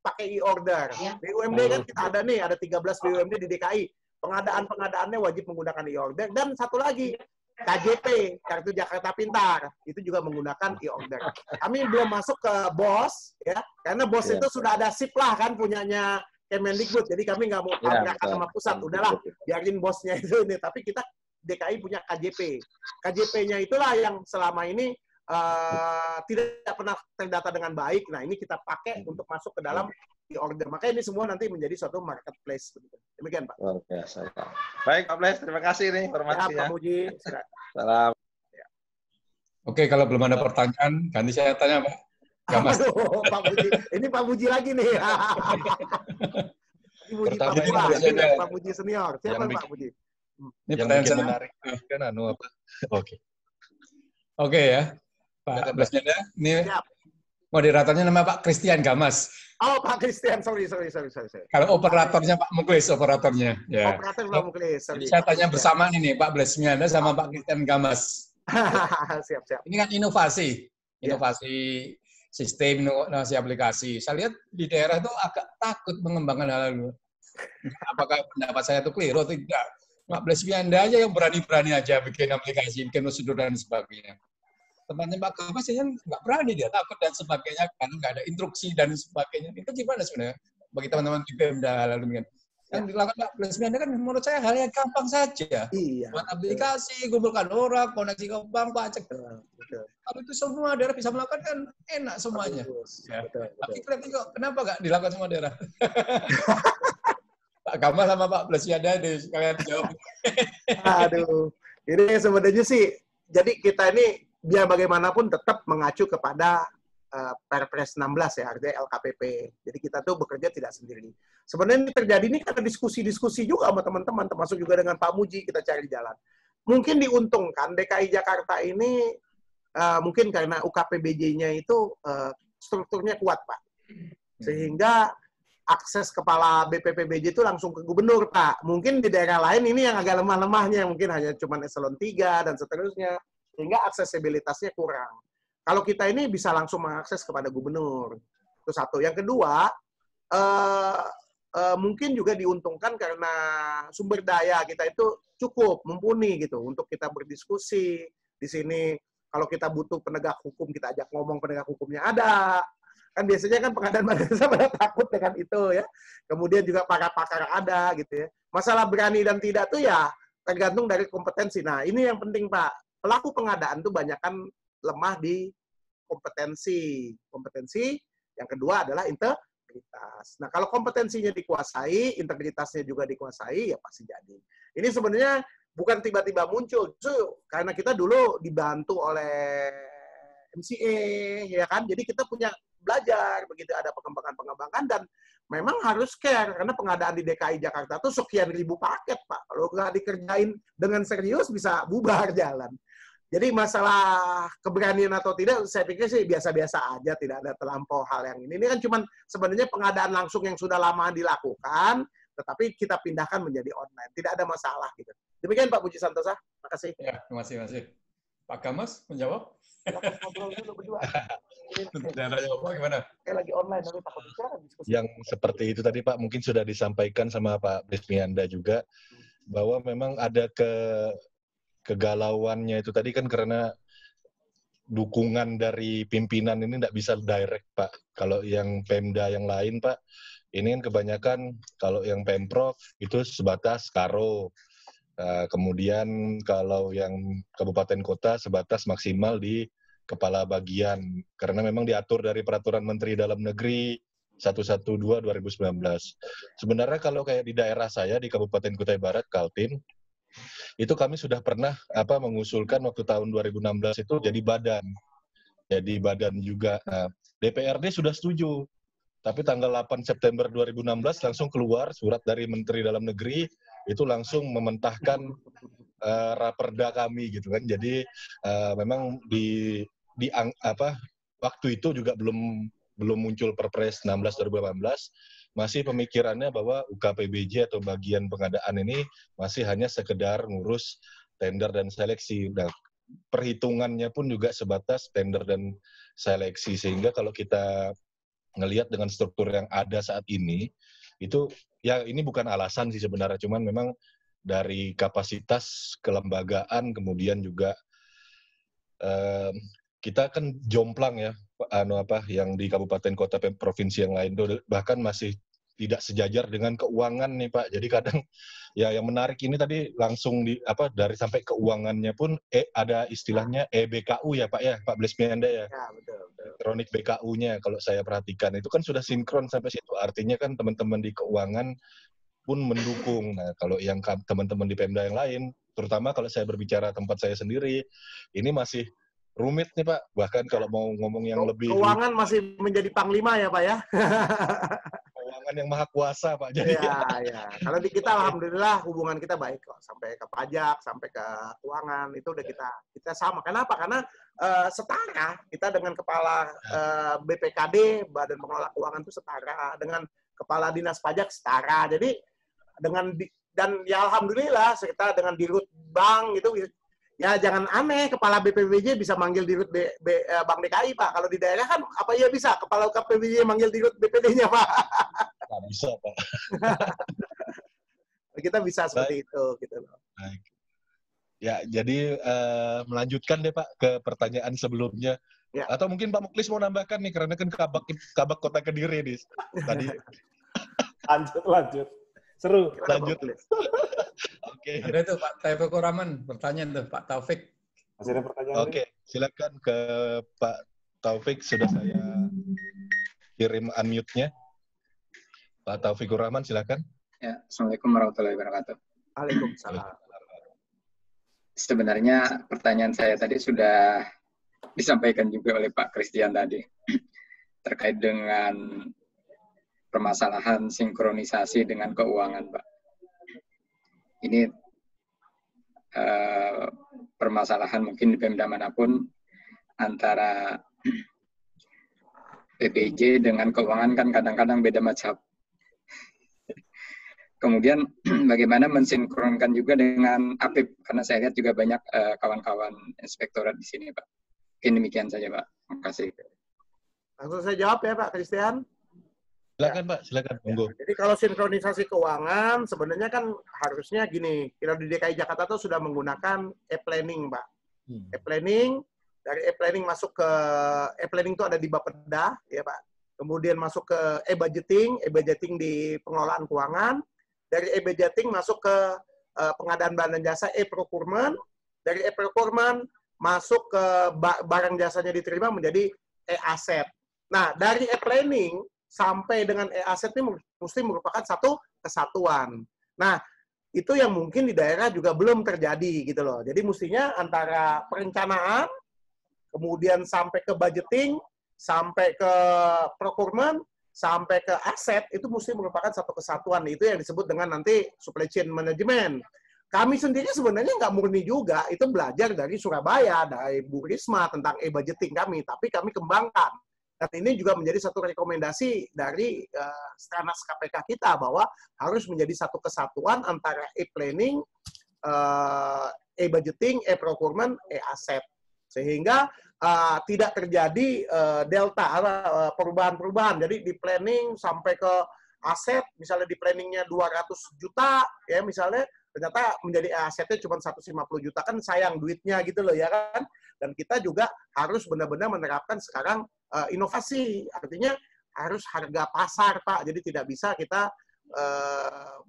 S2: pakai e-order. BUMD kan kita ada nih, ada 13 BUMD di DKI. Pengadaannya wajib menggunakan e-order. Dan satu lagi, KJP, Kartu Jakarta Pintar, itu juga menggunakan e-order. Kami belum masuk ke BOS, ya, karena BOS itu sudah ada SIP lah kan punyanya Kemendikbud, jadi kami nggak mau tabrakan sama pusat, udahlah biarin bosnya itu ini. Tapi kita DKI punya KJP. KJP-nya itulah yang selama ini tidak pernah terdata dengan baik. Nah ini kita pakai untuk masuk ke dalam e-order. Makanya ini semua nanti menjadi suatu marketplace. Demikian, Pak.
S7: Oke, baik, Pak Bles, terima kasih nih informasinya.
S2: Ya, Pak Muji.
S7: Salam.
S5: Oke, kalau belum ada pertanyaan, ganti saya tanya, Pak. Gamas.
S2: Aduh, Pak Muji. Ini Pak Muji lagi nih. Pak Muji senior. Siapa Pak Muji?
S5: Ini pertanyaan
S1: menarik kan apa?
S5: Oke ya. Pak Blesnya ini moderatornya nama Pak Christian Gamas.
S2: Oh, Pak Christian, sorry.
S5: Kalau operatornya Pak Muklis, operatornya. Ya.
S2: Operator Pak Muklis.
S5: Jadi saya tanya bersama ini Pak Blesnya sama Pak Christian Gamas.
S2: Siap.
S5: Ini kan inovasi sistem, inovasi aplikasi. Saya lihat di daerah itu agak takut mengembangkan hal itu. Apakah pendapat saya itu keliru atau tidak? Pak Blesnya aja yang berani-berani aja bikin aplikasi, bikin prosedur dan sebagainya. Temannya Pak Gamas ya nggak berani, dia takut dan sebagainya karena nggak ada instruksi dan sebagainya. Itu gimana sebenarnya bagi teman-teman di Pemda lalu demikian? Yang dilakukan Pak Blesnya kan menurut saya hal yang gampang saja.
S2: Iya.
S5: Buat aplikasi, kumpulkan orang, koneksi ke bank, pajak. Kalau itu semua daerah bisa melakukan kan enak semuanya.
S2: Betul.
S5: Tapi kenapa nggak dilakukan semua daerah? Pak Gamas sama Pak Blesnya deh sekalian jawab.
S2: Aduh, ini sebenarnya sih, jadi kita ini biar bagaimanapun tetap mengacu kepada Perpres 16 ya, artinya LKPP. Jadi kita tuh bekerja tidak sendiri. Sebenarnya ini terjadi ini karena diskusi-diskusi juga sama teman-teman, termasuk juga dengan Pak Muji, kita cari jalan. Mungkin diuntungkan DKI Jakarta ini mungkin karena UKPBJ-nya itu strukturnya kuat, Pak. Sehingga akses kepala BPPBJ itu langsung ke gubernur, Pak. Mungkin di daerah lain ini yang agak lemah-lemahnya, mungkin hanya cuma eselon 3 dan seterusnya. Sehingga aksesibilitasnya kurang. Kalau kita ini bisa langsung mengakses kepada gubernur. Itu satu. Yang kedua, mungkin juga diuntungkan karena sumber daya kita itu cukup, mumpuni gitu untuk kita berdiskusi. Di sini kalau kita butuh penegak hukum, kita ajak ngomong penegak hukumnya ada. Kan biasanya kan pengadilan madrasah pada takut dengan itu ya. Kemudian juga pakar-pakar ada gitu ya. Masalah berani dan tidak tuh ya tergantung dari kompetensi. Nah, ini yang penting, Pak. Pelaku pengadaan tuh banyak kan lemah di kompetensi. Yang kedua adalah integritas. Nah, kalau kompetensinya dikuasai, integritasnya juga dikuasai, ya pasti jadi. Ini sebenarnya bukan tiba-tiba muncul. Karena kita dulu dibantu oleh MCA, ya kan? Jadi kita punya belajar, begitu ada pengembangan dan memang harus care, karena pengadaan di DKI Jakarta tuh sekian ribu paket, Pak. Kalau nggak dikerjain dengan serius, bisa bubar jalan. Jadi masalah keberanian atau tidak, saya pikir sih biasa-biasa aja, tidak ada terlampau hal yang ini. Ini kan cuma sebenarnya pengadaan langsung yang sudah lama dilakukan, tetapi kita pindahkan menjadi online. Tidak ada masalah gitu. Demikian Pak Puji Santosa. Terima kasih.
S5: Ya, terima kasih. Pak Gamas menjawab?
S2: Ngobrol dulu berdua.
S5: Gimana?
S2: Kayak lagi online, tapi takut bicara diskusi.
S1: Yang seperti itu tadi Pak, mungkin sudah disampaikan sama Pak Blesmianda juga, bahwa memang ada kegalauannya itu tadi kan karena dukungan dari pimpinan ini tidak bisa direct, Pak. Kalau yang Pemda yang lain, Pak, ini kan kebanyakan kalau yang Pemprov itu sebatas karo. Kemudian kalau yang kabupaten kota sebatas maksimal di kepala bagian. Karena memang diatur dari peraturan Menteri Dalam Negeri 112/2019. Sebenarnya kalau kayak di daerah saya di Kabupaten Kutai Barat, Kaltim, itu kami sudah pernah mengusulkan waktu tahun 2016 itu jadi badan juga. Nah, DPRD sudah setuju. Tapi tanggal 8 September 2016 langsung keluar surat dari Menteri Dalam Negeri itu langsung mementahkan raperda kami gitu kan. Jadi memang waktu itu juga belum muncul Perpres 16 2018, masih pemikirannya bahwa UKPBJ atau bagian pengadaan ini masih hanya sekedar ngurus tender dan seleksi. Nah, perhitungannya pun juga sebatas tender dan seleksi, sehingga kalau kita ngelihat dengan struktur yang ada saat ini, itu ya ini bukan alasan sih sebenarnya, cuman memang dari kapasitas kelembagaan, kemudian juga kita kan jomplang ya, yang di kabupaten kota provinsi yang lain itu bahkan masih tidak sejajar dengan keuangan nih Pak. Jadi kadang ya yang menarik ini tadi langsung dari sampai keuangannya pun ada istilahnya EBKU ya Pak ya, Pak Blesmianda ya.
S2: Ya, betul.
S1: Elektronik BKU-nya kalau saya perhatikan itu kan sudah sinkron sampai situ. Artinya kan teman-teman di keuangan pun mendukung. Nah, kalau yang teman-teman di Pemda yang lain, terutama kalau saya berbicara tempat saya sendiri, ini masih rumit nih Pak. Bahkan kalau mau ngomong yang lebih
S2: keuangan masih menjadi panglima ya Pak ya.
S1: Keuangan yang maha kuasa Pak. Jadi
S2: ya. Kalau di kita alhamdulillah hubungan kita baik kok, sampai ke pajak, sampai ke keuangan itu udah kita sama. Kenapa? Karena setara kita dengan kepala BPKD, Badan Pengelola Keuangan itu setara, dengan kepala dinas pajak setara. Jadi dan ya alhamdulillah kita dengan dirut bank itu ya jangan aneh, kepala BPBJ bisa manggil dirut Bank DKI, Pak. Kalau di daerah kan apa ya bisa kepala KPBJ manggil dirut BPD-nya, Pak.
S1: Nggak bisa, Pak.
S2: Kita bisa seperti itu, gitu loh.
S1: Baik. Ya, jadi melanjutkan deh Pak ke pertanyaan sebelumnya. Ya. Atau mungkin Pak Muklis mau nambahkan nih, karena kan kabak Kota Kediri nih tadi.
S8: Lanjut. Seru.
S1: Lanjut. Oke.
S5: Ada tuh Pak Taufik Rahman, pertanyaan tuh Pak Taufik.
S8: Masih ada pertanyaan?
S1: Oke, silakan ke Pak Taufik, sudah saya kirim unmute-nya. Pak Taufik Rahman, silakan.
S9: Ya, Assalamualaikum warahmatullahi wabarakatuh.
S2: Waalaikumsalam.
S9: Sebenarnya pertanyaan saya tadi sudah disampaikan juga oleh Pak Christian tadi terkait dengan permasalahan sinkronisasi dengan keuangan, Pak. Ini permasalahan mungkin di Pemda manapun antara PPJ dengan keuangan kan kadang-kadang beda mazhab. Kemudian bagaimana mensinkronkan juga dengan APIP, karena saya lihat juga banyak kawan-kawan inspektorat di sini, Pak. Mungkin demikian saja, Pak. Terima kasih.
S2: Langsung saya jawab ya, Pak Christian.
S1: Silakan, Pak. Silakan. Monggo.
S2: Jadi kalau sinkronisasi keuangan, sebenarnya kan harusnya gini, kita di DKI Jakarta tuh sudah menggunakan e-planning, Pak. E-planning, dari e-planning masuk ke e-planning itu ada di Bapeda, ya Pak. Kemudian masuk ke e-budgeting di pengelolaan keuangan. Dari e-budgeting masuk ke pengadaan barang dan jasa, e-procurement. Dari e-procurement masuk ke barang jasanya diterima menjadi e-asset. Nah, dari e-planning sampai dengan e-asset ini mesti merupakan satu kesatuan. Nah, itu yang mungkin di daerah juga belum terjadi gitu loh. Jadi mestinya antara perencanaan, kemudian sampai ke budgeting, sampai ke procurement, sampai ke aset, itu mesti merupakan satu kesatuan. Itu yang disebut dengan nanti supply chain management. Kami sendiri sebenarnya nggak murni juga, itu belajar dari Surabaya, dari Bu Risma tentang e-budgeting kami, tapi kami kembangkan. Dan ini juga menjadi satu rekomendasi dari Stranas KPK kita, bahwa harus menjadi satu kesatuan antara e-planning, e-budgeting, e-procurement, e-asset. Sehingga tidak terjadi delta, perubahan-perubahan. Jadi di planning sampai ke aset, misalnya di planningnya 200 juta, ya misalnya, ternyata menjadi asetnya cuma 150 juta, kan sayang duitnya gitu loh ya kan. Dan kita juga harus benar-benar menerapkan sekarang inovasi, artinya harus harga pasar Pak, jadi tidak bisa kita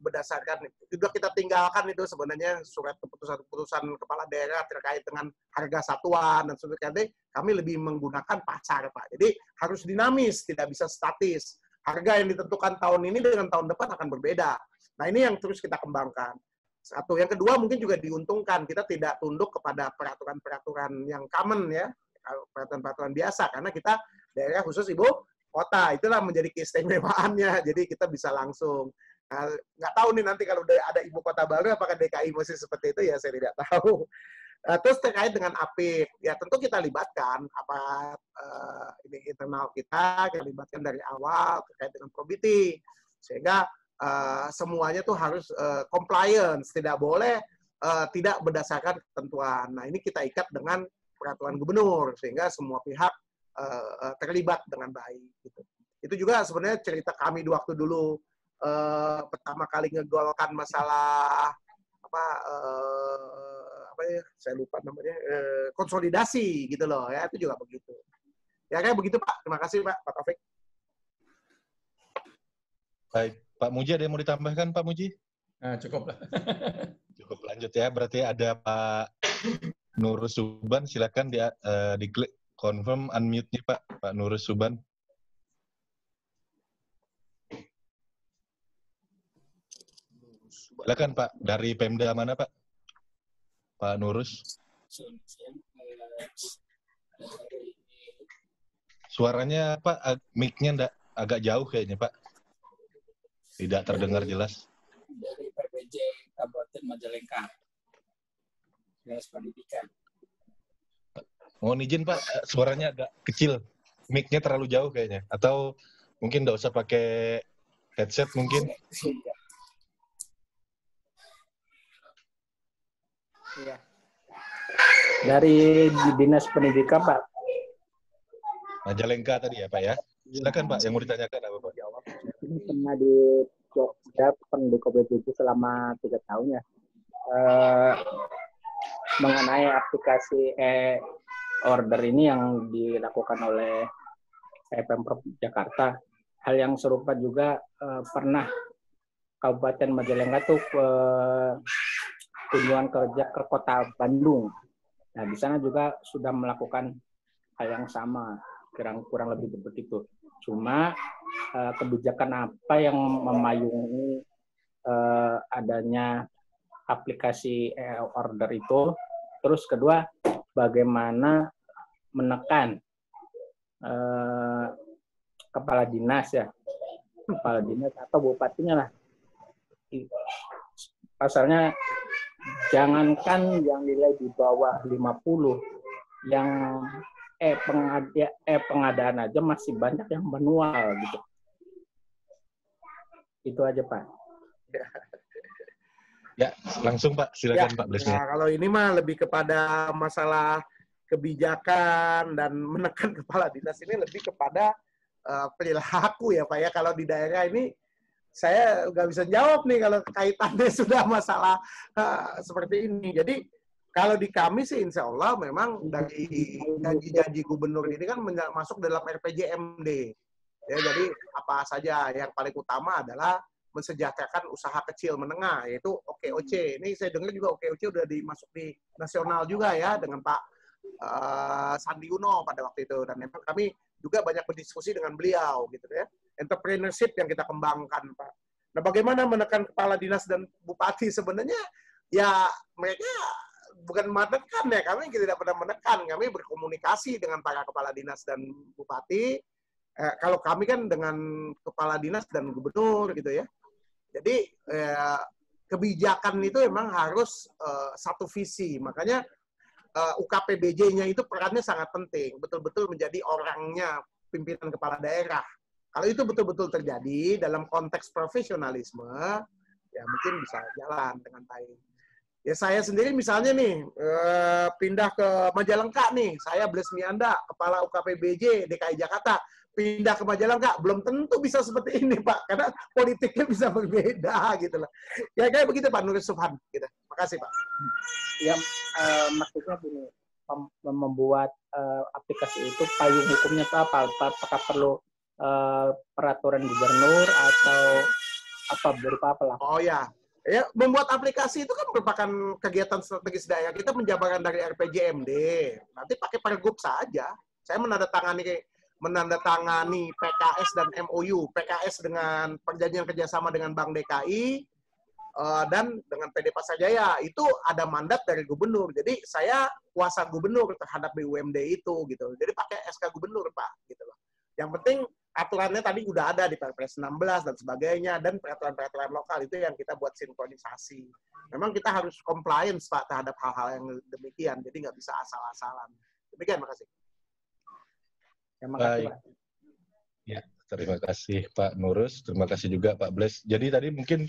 S2: berdasarkan juga kita tinggalkan itu sebenarnya surat keputusan kepala daerah terkait dengan harga satuan dan sebagainya. Kami lebih menggunakan pasar Pak. Jadi harus dinamis, tidak bisa statis. harga yang ditentukan tahun ini dengan tahun depan akan berbeda. Nah, ini yang terus kita kembangkan. Satu, yang kedua mungkin juga diuntungkan kita tidak tunduk kepada peraturan-peraturan yang common ya, peraturan-peraturan biasa, karena kita daerah khusus ibu kota, itulah menjadi keistimewaannya. Jadi kita bisa langsung. Nah, nggak tahu nih nanti kalau ada ibu kota baru, apakah DKI masih seperti itu ya, saya tidak tahu. Terus terkait dengan APIP, ya tentu kita libatkan ini internal kita libatkan dari awal terkait dengan probity, sehingga semuanya tuh harus compliance, tidak boleh tidak berdasarkan ketentuan. Nah, ini kita ikat dengan peraturan gubernur sehingga semua pihak terlibat dengan baik. Gitu. Itu juga sebenarnya cerita kami di waktu dulu pertama kali ngegolkan masalah apa ya, saya lupa namanya, konsolidasi gitu loh ya, itu juga begitu. Ya kayak begitu Pak. Terima kasih Pak Taufik.
S1: Baik. Pak Muji ada yang mau ditambahkan, Pak Muji?
S5: Nah, cukup lah.
S1: Cukup, lanjut ya. Berarti ada Pak Nurus Suban, silakan diklik confirm unmute-nya Pak Nurus Suban. Silakan Pak, dari Pemda mana Pak? Pak Nurus. Suaranya Pak, mic-nya agak jauh kayaknya Pak. Tidak terdengar jelas.
S10: Dari PPJ Kabupaten Majalengka. Dinas Pendidikan.
S1: Mohon izin Pak, suaranya agak kecil. Mic-nya terlalu jauh kayaknya. Atau mungkin nggak usah pakai headset mungkin.
S10: Iya. Dari Dinas Pendidikan Pak.
S1: Majalengka tadi ya Pak ya. Silakan Pak, yang mau ditanyakan apa Pak?
S10: Ini pernah di Jogja, pernah di KPBJ selama 3 tahun ya. Mengenai aplikasi order ini yang dilakukan oleh Pemprov Jakarta, hal yang serupa juga pernah Kabupaten Majalengka tuh kunjungan kerja ke Kota Bandung. Nah, di sana juga sudah melakukan hal yang sama, kurang lebih seperti itu. Cuma kebijakan apa yang memayungi adanya aplikasi order itu, terus kedua bagaimana menekan kepala dinas atau bupatinya lah, pasalnya jangankan yang nilai di bawah 50, yang pengadaan aja masih banyak yang manual gitu. Itu aja Pak.
S1: Ya, langsung Pak, silakan
S2: ya,
S1: Pak Blesnya.
S2: Nah, kalau ini mah lebih kepada masalah kebijakan dan menekan kepala dinas, ini lebih kepada perilaku ya Pak ya. Kalau di daerah ini saya nggak bisa jawab nih kalau kaitannya sudah masalah seperti ini. Jadi kalau di kami sih insya Allah memang dari janji-janji gubernur ini kan masuk dalam RPJMD. Ya, jadi apa saja yang paling utama adalah mensejahterakan usaha kecil menengah, yaitu OKOC. Ini saya dengar juga OKOC udah dimasuk di nasional juga ya dengan Pak Sandi Uno pada waktu itu. Dan memang kami juga banyak berdiskusi dengan beliau gitu ya. Entrepreneurship yang kita kembangkan Pak. Nah, bagaimana menekan kepala dinas dan bupati sebenarnya ya mereka bukan menekan ya, kami tidak pernah menekan, kami berkomunikasi dengan para kepala dinas dan bupati. Kalau kami kan dengan kepala dinas dan gubernur gitu ya. Jadi kebijakan itu memang harus satu visi. Makanya UKPBJ-nya itu perannya sangat penting, betul-betul menjadi orangnya pimpinan kepala daerah. Kalau itu betul-betul terjadi dalam konteks profesionalisme, ya mungkin bisa jalan dengan baik. Ya saya sendiri misalnya nih, pindah ke Majalengka nih, saya Blesmianda, Kepala UKPBJ DKI Jakarta, pindah ke Majalengka, belum tentu bisa seperti ini Pak, karena politiknya bisa berbeda gitu loh. Ya kayak begitu Pak Nurul Subhan. Gitu. Makasih Pak.
S10: Ya maksudnya gini, membuat aplikasi itu payung hukumnya apa? Apakah perlu peraturan gubernur atau apa berupa apa lah?
S2: Oh ya. Ya, membuat aplikasi itu kan merupakan kegiatan strategis daerah kita, menjabarkan dari RPJMD. Nanti pakai pergub saja. Saya menandatangani menandatangani PKS dan MOU. PKS dengan perjanjian kerjasama dengan Bank DKI, dan dengan PD Pasar Jaya. Itu ada mandat dari gubernur. Jadi saya kuasa gubernur terhadap BUMD itu gitu. Jadi pakai SK gubernur, Pak, gitu loh. Yang penting aturannya tadi udah ada di Perpres 16 dan sebagainya, dan peraturan-peraturan lokal itu yang kita buat sinkronisasi. Memang kita harus compliance, Pak, terhadap hal-hal yang demikian. Jadi nggak bisa asal-asalan. Demikian, makasih.
S10: Terima kasih, Pak.
S1: Ya, terima kasih Pak Nurus. Terima kasih juga Pak Bles. Jadi tadi mungkin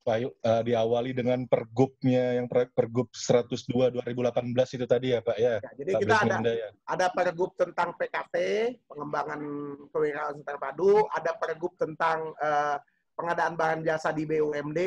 S1: Pak Ayu, diawali dengan pergubnya yang Pergub 102 2018 itu tadi ya Pak ya.
S2: Ya, jadi
S1: Pak
S2: kita
S1: Bles
S2: ada pergub tentang PKT, pengembangan kewirausahaan terpadu, ada pergub tentang pengadaan barang jasa di BUMD,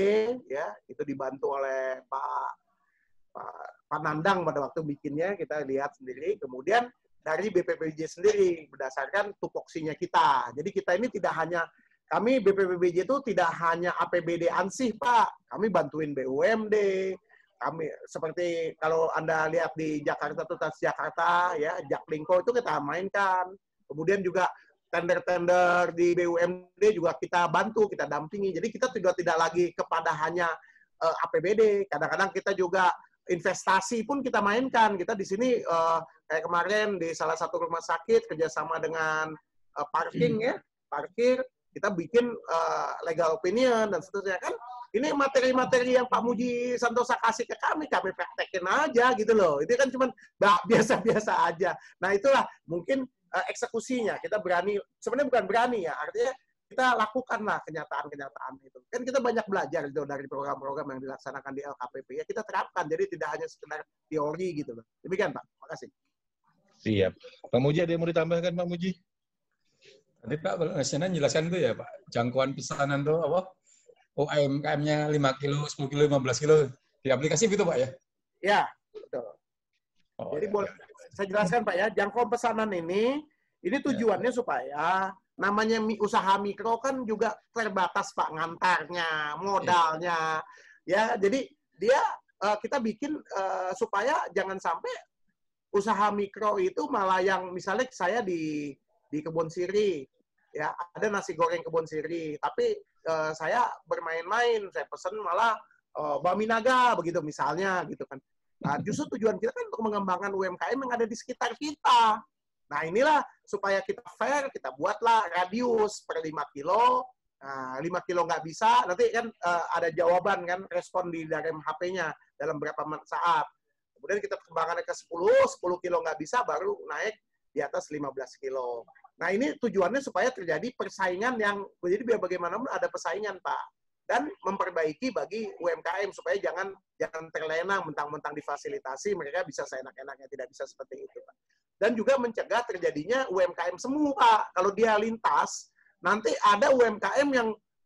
S2: ya itu dibantu oleh Pak Nandang pada waktu bikinnya, kita lihat sendiri. Kemudian dari BPPJ sendiri berdasarkan tupoksinya kita. Jadi kita ini tidak hanya kami BPPBJ itu tidak hanya APBD ansih, Pak. Kami bantuin BUMD. Kami seperti kalau Anda lihat di Jakarta itu Transjakarta ya, Jaklingko itu kita mainkan. Kemudian juga tender-tender di BUMD juga kita bantu, kita dampingi. Jadi kita juga tidak lagi kepada hanya APBD. Kadang-kadang kita juga investasi pun kita mainkan. Kita di sini kayak kemarin di salah satu rumah sakit kerjasama dengan parking ya, parkir. Kita bikin legal opinion dan seterusnya kan. Ini materi-materi yang Pak Muji Santosa kasih ke kami praktekin aja gitu loh. Itu kan cuma biasa-biasa aja. Nah itulah mungkin eksekusinya. Kita berani, sebenarnya bukan berani ya, artinya kita lakukanlah kenyataan-kenyataan itu. Kan kita banyak belajar itu dari program-program yang dilaksanakan di LKPP. Ya kita terapkan, jadi tidak hanya sekedar teori gitu loh. Demikian Pak, makasih.
S1: Siap. Pak Muji ada yang mau ditambahkan Pak Muji?
S5: Tadi Pak Nasional jelaskan itu ya Pak, jangkauan pesanan itu apa? UMKM-nya 5 kilo, 10 kilo, 15 kilo. Di aplikasi itu Pak ya?
S2: Ya, betul. Jadi boleh saya jelaskan Pak ya, jangkauan pesanan ini tujuannya supaya namanya usaha mikro kan juga terbatas Pak, ngantarnya, modalnya. Ya, jadi dia kita bikin supaya jangan sampai usaha mikro itu malah yang misalnya saya di Kebon Siri, ya ada nasi goreng Kebon Siri, tapi saya bermain-main, saya pesen malah bakmi naga begitu misalnya gitu kan. Nah, justru tujuan kita kan untuk mengembangkan UMKM yang ada di sekitar kita. Nah, inilah supaya kita fair, kita buatlah radius per 5 kilo. Nah, 5 kilo nggak bisa, nanti kan ada jawaban kan, respon di dalam HP-nya dalam berapa saat. Kemudian kita kembangkan ke 10 kilo nggak bisa, baru naik di atas 15 kilo. Nah, ini tujuannya supaya terjadi persaingan yang, jadi biar bagaimanapun ada persaingan, Pak. Dan memperbaiki bagi UMKM supaya jangan terlena mentang-mentang difasilitasi, mereka bisa seenak-enaknya, tidak bisa seperti itu, Pak. Dan juga mencegah terjadinya UMKM semu, Pak. Kalau dia lintas, nanti ada UMKM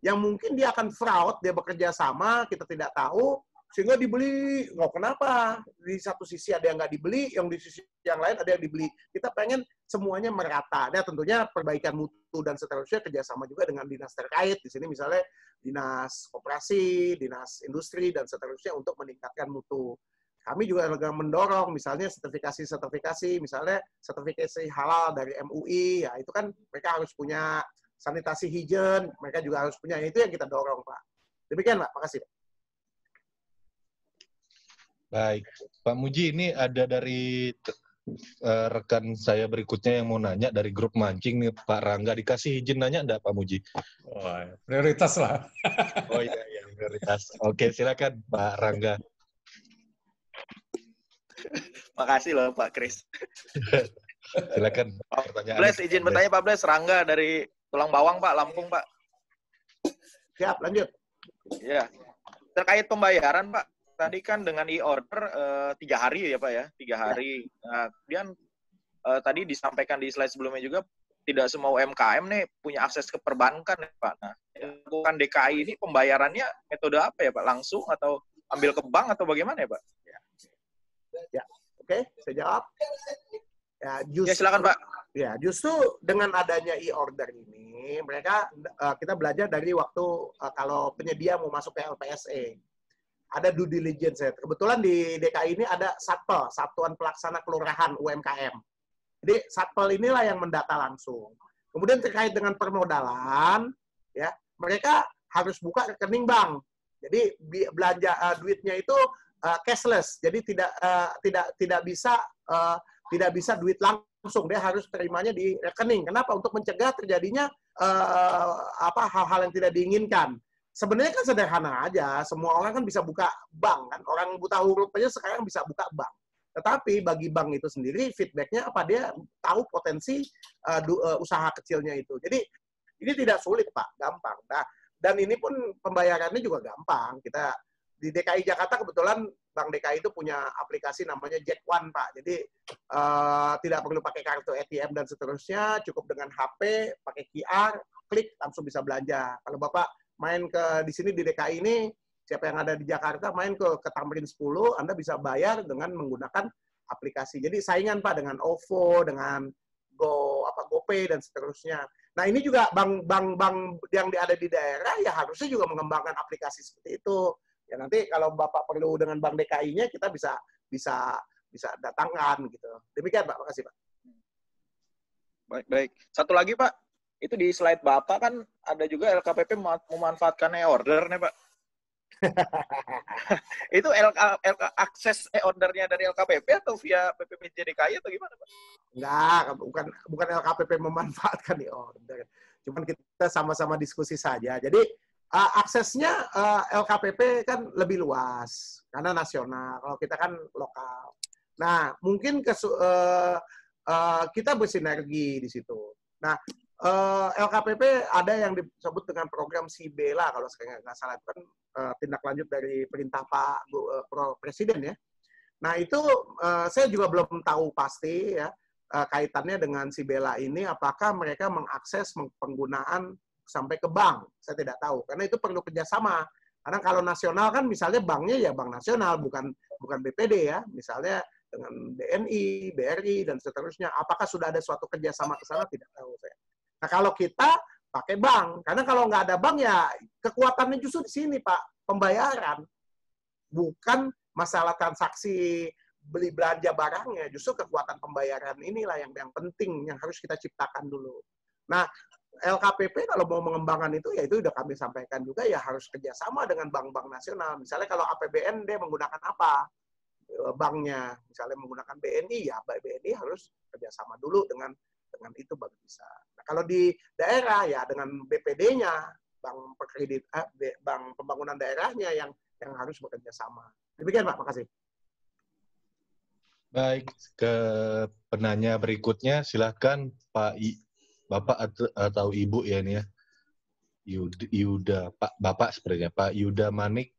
S2: yang mungkin dia akan fraud, dia bekerja sama, kita tidak tahu, sehingga dibeli, nggak kenapa. Di satu sisi ada yang nggak dibeli, yang di sisi yang lain ada yang dibeli. Kita pengen semuanya merata. Nah, tentunya perbaikan mutu dan seterusnya kerjasama juga dengan dinas terkait. Di sini misalnya dinas koperasi, dinas industri, dan seterusnya untuk meningkatkan mutu. Kami juga mendorong misalnya sertifikasi, misalnya sertifikasi halal dari MUI, ya itu kan mereka harus punya sanitasi higien, mereka juga harus punya. Itu yang kita dorong, Pak. Demikian, Pak. Makasih.
S1: Baik, Pak Muji, ini ada dari rekan saya berikutnya yang mau nanya dari grup mancing nih, Pak Rangga. Dikasih izin nanya enggak, Pak Muji?
S5: Oh, prioritas lah.
S1: Oh iya, prioritas. Oke, silakan Pak Rangga.
S11: Makasih loh Pak Kris.
S1: Silakan pertanyaan.
S11: Bles, izin bertanya Pak Bles, Rangga dari Tulang Bawang Pak, Lampung Pak.
S2: Siap, lanjut.
S11: Ya, terkait pembayaran Pak. Tadi kan dengan e-order 3 hari ya Pak ya, 3 hari. Nah, kemudian tadi disampaikan di slide sebelumnya juga, tidak semua UMKM nih punya akses ke perbankan ya Pak. Nah, bukan DKI ini pembayarannya metode apa ya Pak? Langsung atau ambil ke bank atau bagaimana ya Pak?
S2: Ya, oke, saya jawab. Ya,
S11: silakan Pak.
S2: Ya, justru dengan adanya e-order ini, kita belajar dari waktu kalau penyedia mau masuk ke LPSE. Ada due diligence. Kebetulan di DKI ini ada SATPEL, Satuan Pelaksana Kelurahan UMKM. Jadi Satpol inilah yang mendata langsung. Kemudian terkait dengan permodalan, ya mereka harus buka rekening bank. Jadi belanja duitnya itu cashless. Jadi tidak bisa duit langsung. Dia harus terimanya di rekening. Kenapa? Untuk mencegah terjadinya hal-hal yang tidak diinginkan. Sebenarnya kan sederhana aja. Semua orang kan bisa buka bank kan. Orang buta huruf aja sekarang bisa buka bank. Tetapi bagi bank itu sendiri feedbacknya apa, dia tahu potensi usaha kecilnya itu. Jadi ini tidak sulit Pak, gampang. Nah, dan ini pun pembayarannya juga gampang. Kita di DKI Jakarta kebetulan Bank DKI itu punya aplikasi namanya Jack One Pak. Jadi tidak perlu pakai kartu ATM dan seterusnya, cukup dengan HP, pakai QR, klik langsung bisa belanja. Kalau Bapak main di sini di DKI ini, siapa yang ada di Jakarta main ke Tamrin 10, Anda bisa bayar dengan menggunakan aplikasi. Jadi saingan Pak dengan OVO, dengan GoPay dan seterusnya. Nah, ini juga bank-bank yang ada di daerah ya harusnya juga mengembangkan aplikasi seperti itu. Ya nanti kalau Bapak perlu dengan Bank DKI-nya kita bisa datangkan gitu. Demikian Pak, makasih Pak.
S11: Baik. Satu lagi Pak, itu di slide Bapak kan ada juga LKPP memanfaatkan e-order nih Pak. Itu akses e-ordernya dari LKPP atau via PPPJ DKI atau gimana Pak?
S2: Enggak, bukan LKPP memanfaatkan e-order. Cuman kita sama-sama diskusi saja. Jadi aksesnya LKPP kan lebih luas karena nasional. Kalau kita kan lokal. Nah, mungkin kita bersinergi di situ. Nah, LKPP ada yang disebut dengan program Sibela kalau saya nggak salah, itu kan tindak lanjut dari perintah Pak Presiden ya. Nah itu saya juga belum tahu pasti ya kaitannya dengan Sibela ini, apakah mereka mengakses penggunaan sampai ke bank, saya tidak tahu karena itu perlu kerjasama. Karena kalau nasional kan misalnya banknya ya bank nasional, bukan BPD ya, misalnya dengan BNI, BRI dan seterusnya. Apakah sudah ada suatu kerjasama ke sana tidak tahu saya. Nah, kalau kita pakai bank, karena kalau nggak ada bank ya kekuatannya justru di sini Pak, pembayaran. Bukan masalah transaksi beli belanja barangnya, justru kekuatan pembayaran inilah yang penting, yang harus kita ciptakan dulu. Nah, LKPP kalau mau mengembangkan itu, ya itu udah kami sampaikan juga, ya harus kerjasama dengan bank-bank nasional. Misalnya kalau APBN dia menggunakan apa? Banknya, misalnya menggunakan BNI, ya BNI harus kerjasama dulu dengan itu baru bisa. Nah, kalau di daerah ya dengan BPD-nya, bank pembangunan daerahnya yang harus bekerja sama. Demikian Pak, makasih.
S1: Baik, ke penanya berikutnya silakan Bapak atau Ibu ya ini ya. Yuda, Bapak sebenarnya Pak Yuda Manik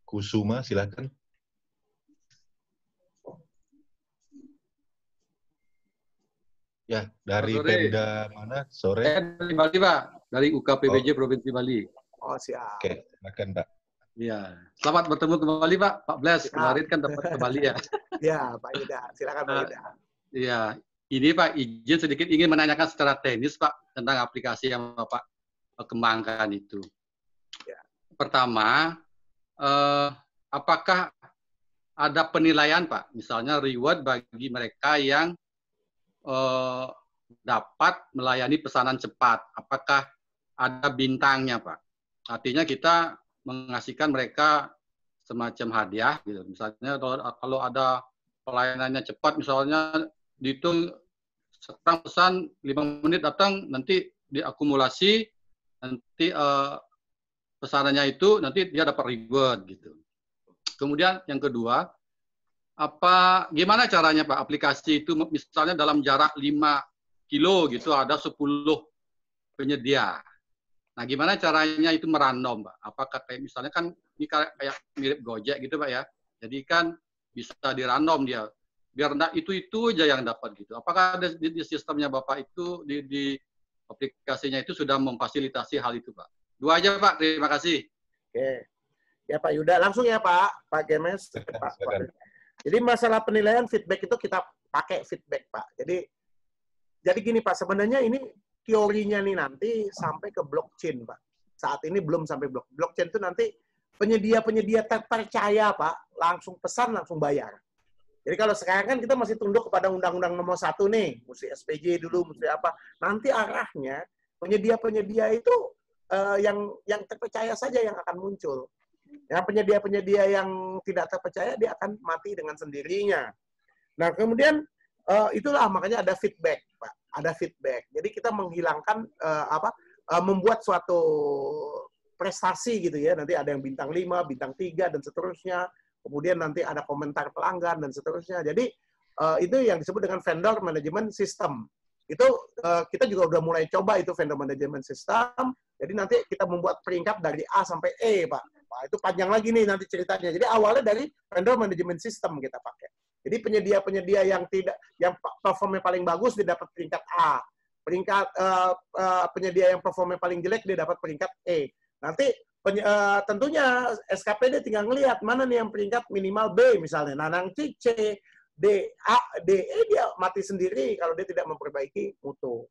S1: Kusuma, silakan. Ya, dari Pemda mana? Sore.
S12: Dari Bali, Pak. Dari UKPBJ Provinsi Bali.
S2: Oh, siap.
S1: Oke, silakan, Pak.
S12: Iya. Selamat bertemu kembali, Pak. Pak Bles, kemarin kan dapat ke Bali ya.
S2: Iya, Pak Yuda. Silakan, Pak Yuda.
S12: Iya. Ini, Pak, izin sedikit ingin menanyakan secara teknis, Pak, tentang aplikasi yang Bapak kembangkan itu.
S2: Ya.
S12: Pertama, apakah ada penilaian, Pak? Misalnya reward bagi mereka yang dapat melayani pesanan cepat, apakah ada bintangnya Pak? Artinya kita mengasihkan mereka semacam hadiah gitu. Misalnya kalau ada pelayanannya cepat, misalnya dihitung sekarang pesan 5 menit datang, nanti diakumulasi, nanti pesanannya itu nanti dia dapat reward gitu. Kemudian yang kedua, gimana caranya Pak aplikasi itu misalnya dalam jarak 5 kilo gitu ada 10 penyedia. Nah, gimana caranya itu merandom Pak? Apakah kayak misalnya kan ini kayak mirip Gojek gitu Pak ya. Jadi kan bisa dirandom dia. Biar itu aja yang dapat gitu. Apakah ada di sistemnya Bapak itu di aplikasinya itu sudah memfasilitasi hal itu Pak? 2 aja Pak, terima kasih.
S2: Oke. Ya Pak Yuda, langsung ya Pak Gemes. Pak. Jadi masalah penilaian feedback itu kita pakai feedback Pak. Jadi gini Pak, sebenarnya ini teorinya nih nanti sampai ke blockchain Pak. Saat ini belum sampai blockchain itu nanti penyedia terpercaya Pak, langsung pesan langsung bayar. Jadi kalau sekarang kan kita masih tunduk kepada Undang-Undang Nomor 1 nih, mesti SPJ dulu, mesti apa. Nanti arahnya penyedia-penyedia itu yang terpercaya saja yang akan muncul. Ya, penyedia-penyedia yang tidak terpercaya dia akan mati dengan sendirinya. Nah, kemudian itulah makanya ada feedback, Pak. Ada feedback. Jadi kita menghilangkan membuat suatu prestasi gitu ya. Nanti ada yang bintang 5, bintang 3 dan seterusnya. Kemudian nanti ada komentar pelanggan dan seterusnya. Jadi itu yang disebut dengan vendor management system. Itu kita juga udah mulai coba itu vendor management system. Jadi nanti kita membuat peringkat dari A sampai E, Pak. Nah, itu panjang lagi nih nanti ceritanya. Jadi awalnya dari vendor management system kita pakai. Jadi penyedia-penyedia yang performnya paling bagus dia dapat peringkat A. Peringkat penyedia yang performnya paling jelek dia dapat peringkat E. Nanti tentunya SKPD tinggal ngelihat mana nih yang peringkat minimal B misalnya. Nah, nanti C, D, A, D, E dia mati sendiri kalau dia tidak memperbaiki mutu.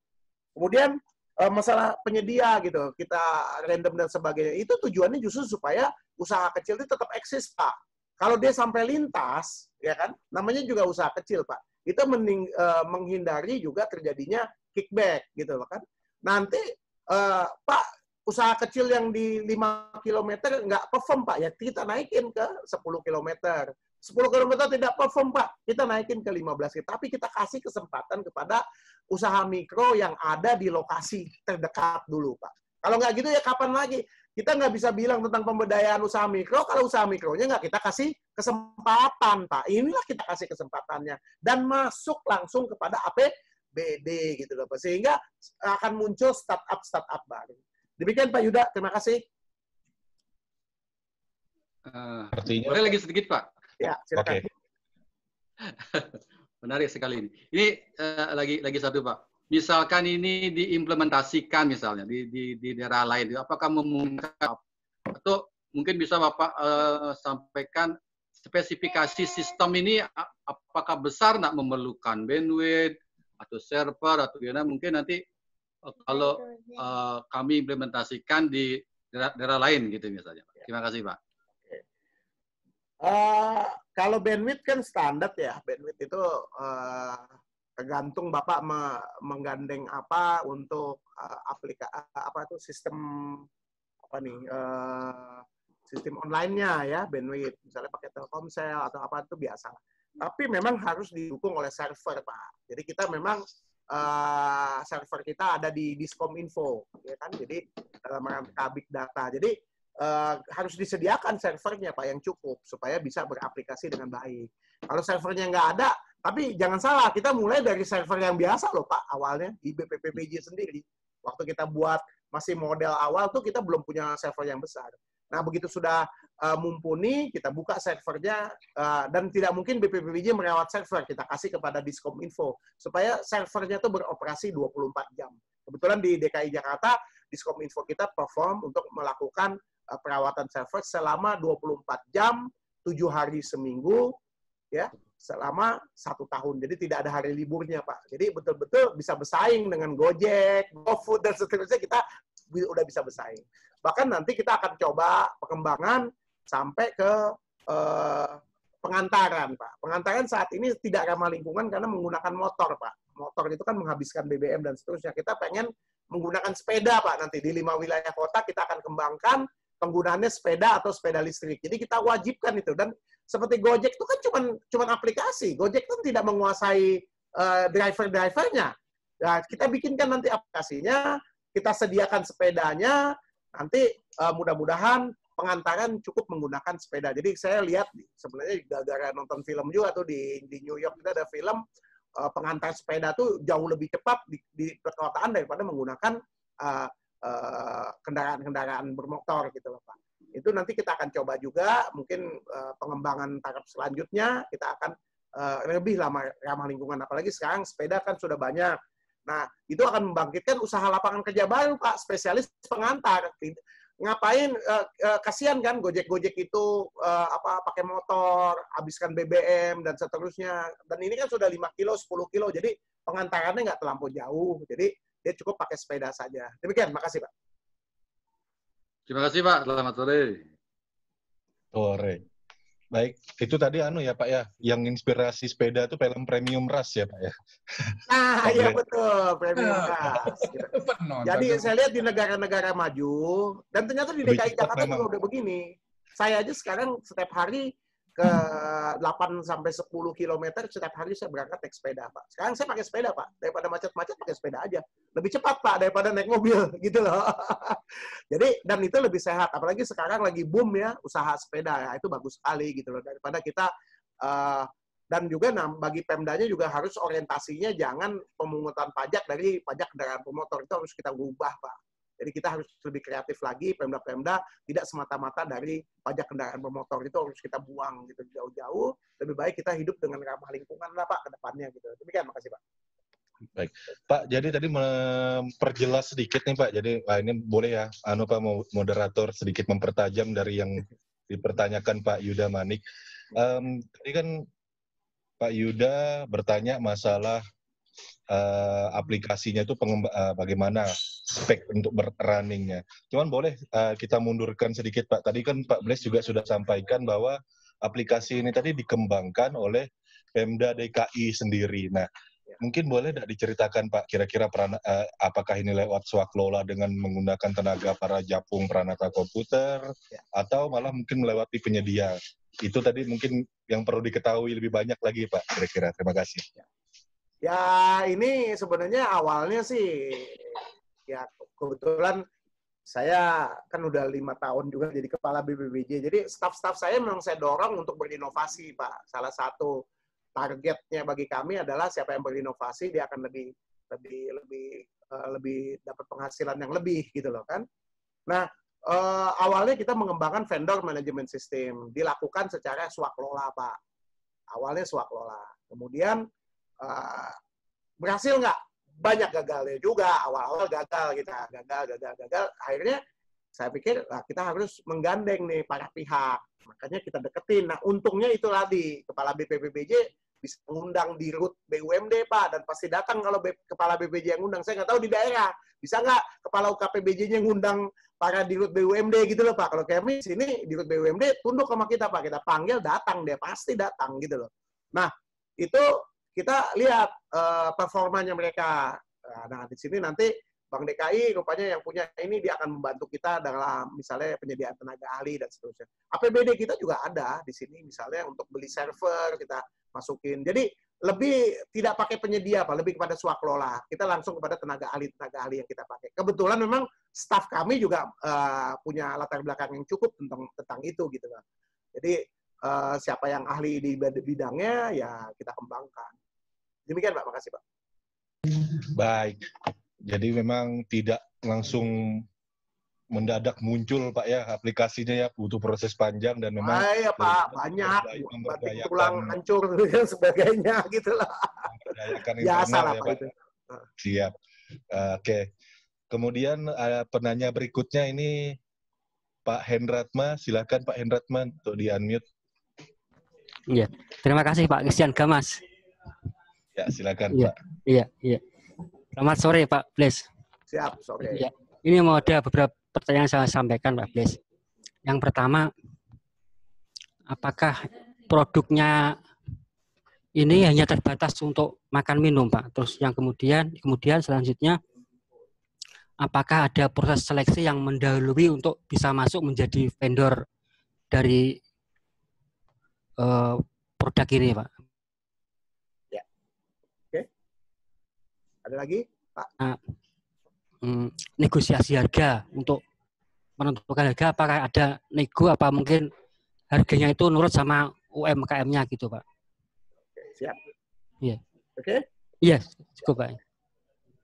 S2: Kemudian masalah penyedia gitu, kita random dan sebagainya. Itu tujuannya justru supaya usaha kecil itu tetap eksis, Pak. Kalau dia sampai lintas, ya kan, namanya juga usaha kecil, Pak. Itu menghindari juga terjadinya kickback gitu loh kan. Nanti Pak, usaha kecil yang di 5 km nggak perform, Pak, ya kita naikin ke 10 km. 10 km tidak perform, Pak, kita naikin ke 15 km. Tapi kita kasih kesempatan kepada usaha mikro yang ada di lokasi terdekat dulu, Pak. Kalau nggak gitu ya kapan lagi? Kita nggak bisa bilang tentang pemberdayaan usaha mikro kalau usaha mikronya nggak kita kasih kesempatan, Pak. Inilah kita kasih kesempatannya. Dan masuk langsung kepada APBD gitu loh, Pak. Sehingga akan muncul startup baru. Demikian Pak Yuda, terima kasih.
S12: Boleh lagi sedikit Pak?
S2: Ya, silakan.
S12: Okay. Menarik sekali ini. Ini lagi satu Pak. Misalkan ini diimplementasikan misalnya di daerah lain, apakah memungkinkan atau mungkin bisa Bapak sampaikan spesifikasi sistem ini apakah besar nak memerlukan bandwidth atau server atau gimana, mungkin nanti kalau kami implementasikan di daerah lain gitu misalnya. Terima kasih Pak.
S2: Kalau bandwidth kan standar ya. Bandwidth itu tergantung Bapak menggandeng apa untuk sistem sistem online-nya ya, bandwidth. Misalnya pakai Telkomsel atau apa itu biasa. Tapi memang harus didukung oleh server, Pak. Jadi kita memang server kita ada di Diskominfo, ya kan? Jadi dalam rangka big data. Jadi harus disediakan servernya Pak yang cukup supaya bisa beraplikasi dengan baik. Kalau servernya nggak ada, tapi jangan salah, kita mulai dari server yang biasa loh Pak awalnya di BPPBJ sendiri. Waktu kita buat masih model awal tuh kita belum punya server yang besar. Nah begitu sudah mumpuni, kita buka servernya dan tidak mungkin BPPBJ merawat server, kita kasih kepada Diskominfo supaya servernya tuh beroperasi 24 jam. Kebetulan di DKI Jakarta Diskominfo kita perform untuk melakukan perawatan server selama 24 jam, 7 hari seminggu, ya, selama 1 tahun. Jadi tidak ada hari liburnya, Pak. Jadi betul-betul bisa bersaing dengan Gojek, GoFood, dan seterusnya kita udah bisa bersaing. Bahkan nanti kita akan coba pengembangan sampai ke pengantaran, Pak. Pengantaran saat ini tidak ramah lingkungan karena menggunakan motor, Pak. Motor itu kan menghabiskan BBM dan seterusnya. Kita pengen menggunakan sepeda, Pak. Nanti di 5 wilayah kota kita akan kembangkan penggunaannya sepeda atau sepeda listrik. Jadi kita wajibkan itu. Dan seperti Gojek itu kan cuman aplikasi. Gojek kan tidak menguasai driver-drivernya. Nah, kita bikinkan nanti aplikasinya, kita sediakan sepedanya, nanti mudah-mudahan pengantaran cukup menggunakan sepeda. Jadi saya lihat sebenarnya gara-gara nonton film juga tuh di New York kita ada film pengantar sepeda tuh jauh lebih cepat di perkotaan daripada menggunakan kendaraan-kendaraan bermotor gitu loh Pak. Itu nanti kita akan coba juga, mungkin pengembangan tahap selanjutnya kita akan lebih ramah lingkungan. Apalagi sekarang sepeda kan sudah banyak. Nah, itu akan membangkitkan usaha lapangan kerja baru Pak, spesialis pengantar. Ngapain kasihan kan Gojek-Gojek itu pakai motor, habiskan BBM dan seterusnya. Dan ini kan sudah 5 kilo, 10 kilo, jadi pengantarannya nggak terlampau jauh. Jadi dia cukup pakai sepeda saja. Demikian, makasih Pak.
S12: Terima kasih Pak, selamat sore.
S1: Sore. Baik, itu tadi ya Pak ya, yang inspirasi sepeda itu film Premium Rush ya Pak ya.
S2: Nah, iya betul, Premium Rush. Gitu. Jadi saya lihat di negara-negara maju, dan ternyata di DKI Jakarta juga udah begini. Saya aja sekarang setiap hari ke 8-10 kilometer setiap hari saya berangkat naik sepeda, Pak. Sekarang saya pakai sepeda, Pak. Daripada macet-macet pakai sepeda aja. Lebih cepat, Pak, daripada naik mobil, gitu loh. Jadi, dan itu lebih sehat. Apalagi sekarang lagi boom ya, usaha sepeda. Ya, itu bagus sekali, gitu loh. Daripada kita, dan juga bagi Pemdanya juga harus orientasinya jangan pemungutan pajak dari pajak kendaraan bermotor. Itu harus kita ubah, Pak. Jadi kita harus lebih kreatif lagi, Pemda-Pemda tidak semata-mata dari pajak kendaraan bermotor itu harus kita buang gitu jauh-jauh. Lebih baik kita hidup dengan ramah lingkungan lah Pak ke depannya gitu. Demikian, makasih Pak.
S1: Baik, Pak. Jadi tadi memperjelas sedikit nih Pak. Jadi ini boleh ya, Pak moderator sedikit mempertajam dari yang dipertanyakan Pak Yuda Manik. Tadi kan Pak Yuda bertanya masalah aplikasinya itu bagaimana spek untuk runningnya. Cuman boleh kita mundurkan sedikit Pak. Tadi kan Pak Bles juga sudah sampaikan bahwa aplikasi ini tadi dikembangkan oleh Pemda DKI sendiri. Nah, mungkin boleh tidak diceritakan Pak, kira-kira apakah ini lewat swaklola dengan menggunakan tenaga para japung peranata komputer, atau malah mungkin melewati penyedia. Itu tadi mungkin yang perlu diketahui lebih banyak lagi Pak, kira-kira. Terima kasih.
S2: Ya, ini sebenarnya awalnya sih, ya kebetulan saya kan udah 5 tahun juga jadi kepala BPBJ. Jadi staf-staf saya memang saya dorong untuk berinovasi, Pak. Salah satu targetnya bagi kami adalah siapa yang berinovasi dia akan lebih dapat penghasilan yang lebih gitu loh kan. Nah, awalnya kita mengembangkan vendor management system, dilakukan secara swaklola, Pak. Awalnya swaklola. Kemudian berhasil nggak? Banyak gagalnya juga. Awal-awal gagal kita, gagal. Akhirnya saya pikir kita harus menggandeng nih para pihak. Makanya kita deketin. Nah, untungnya itu tadi kepala BPBJ bisa mengundang di RUT BUMD Pak, dan pasti datang kalau kepala BPJ yang ngundang. Saya nggak tahu di daerah bisa nggak kepala UKPBJ-nya ngundang para di RUT BUMD gitu loh Pak. Kalau kami sini di RUT BUMD tunduk sama kita Pak, kita panggil datang, dia pasti datang gitu loh. Nah, itu kita lihat performanya mereka. Nah, di sini nanti Bank DKI rupanya yang punya ini dia akan membantu kita dalam misalnya penyediaan tenaga ahli dan seterusnya. APBD kita juga ada di sini misalnya untuk beli server kita masukin. Jadi lebih tidak pakai penyedia Pak, lebih kepada swaklola. Kita langsung kepada tenaga ahli yang kita pakai. Kebetulan memang staf kami juga punya latar belakang yang cukup tentang itu gitu kan. Jadi siapa yang ahli di bidangnya ya kita kembangkan. Demikian Pak, makasih Pak.
S1: Baik, jadi memang tidak langsung mendadak muncul Pak ya aplikasinya ya, butuh proses panjang dan memang
S2: ya Pak, banyak batik tulang hancur dan sebagainya gitulah. Biasa lah Pak itu.
S1: Siap. Oke. Kemudian penanya berikutnya ini Pak Hendratma, silakan Pak Hendratma untuk di-unmute.
S13: Iya, terima kasih Pak Christian Gamas.
S1: Ya, silakan
S13: Pak. Iya. Selamat sore Pak Bles.
S2: Siap, sore.
S13: Ya, ini mau ada beberapa pertanyaan saya sampaikan Pak Bles. Yang pertama, apakah produknya ini hanya terbatas untuk makan minum Pak? Terus yang kemudian selanjutnya, apakah ada proses seleksi yang mendahului untuk bisa masuk menjadi vendor dari produk ini Pak?
S2: Ya. Oke. Ada lagi Pak?
S13: Negosiasi harga untuk menentukan harga, apakah ada nego apa mungkin harganya itu nurut sama UMKM-nya gitu Pak?
S2: Oke, siap.
S13: Iya.
S2: Oke?
S13: Iya, cukup Pak.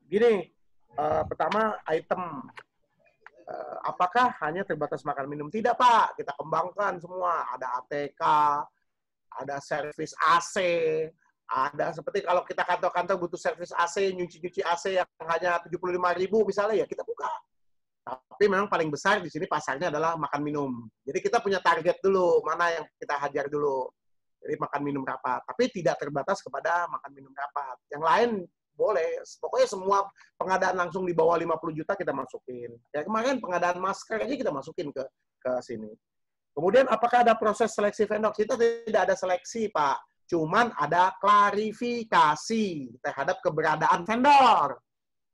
S2: Gini, pertama item, apakah hanya terbatas makan minum? Tidak Pak, kita kembangkan semua. Ada ATK, ada servis AC, ada seperti kalau kita kantor-kantor butuh servis AC, nyuci-nyuci AC yang hanya 75.000 misalnya, ya kita buka. Tapi memang paling besar di sini pasarnya adalah makan minum. Jadi kita punya target dulu, mana yang kita hajar dulu. Jadi makan minum rapat. Tapi tidak terbatas kepada makan minum rapat. Yang lain boleh. Pokoknya semua pengadaan langsung di bawah 50 juta kita masukin. Ya kemarin pengadaan masker aja kita masukin ke sini. Kemudian apakah ada proses seleksi vendor? Kita tidak ada seleksi, Pak. Cuman ada klarifikasi terhadap keberadaan vendor.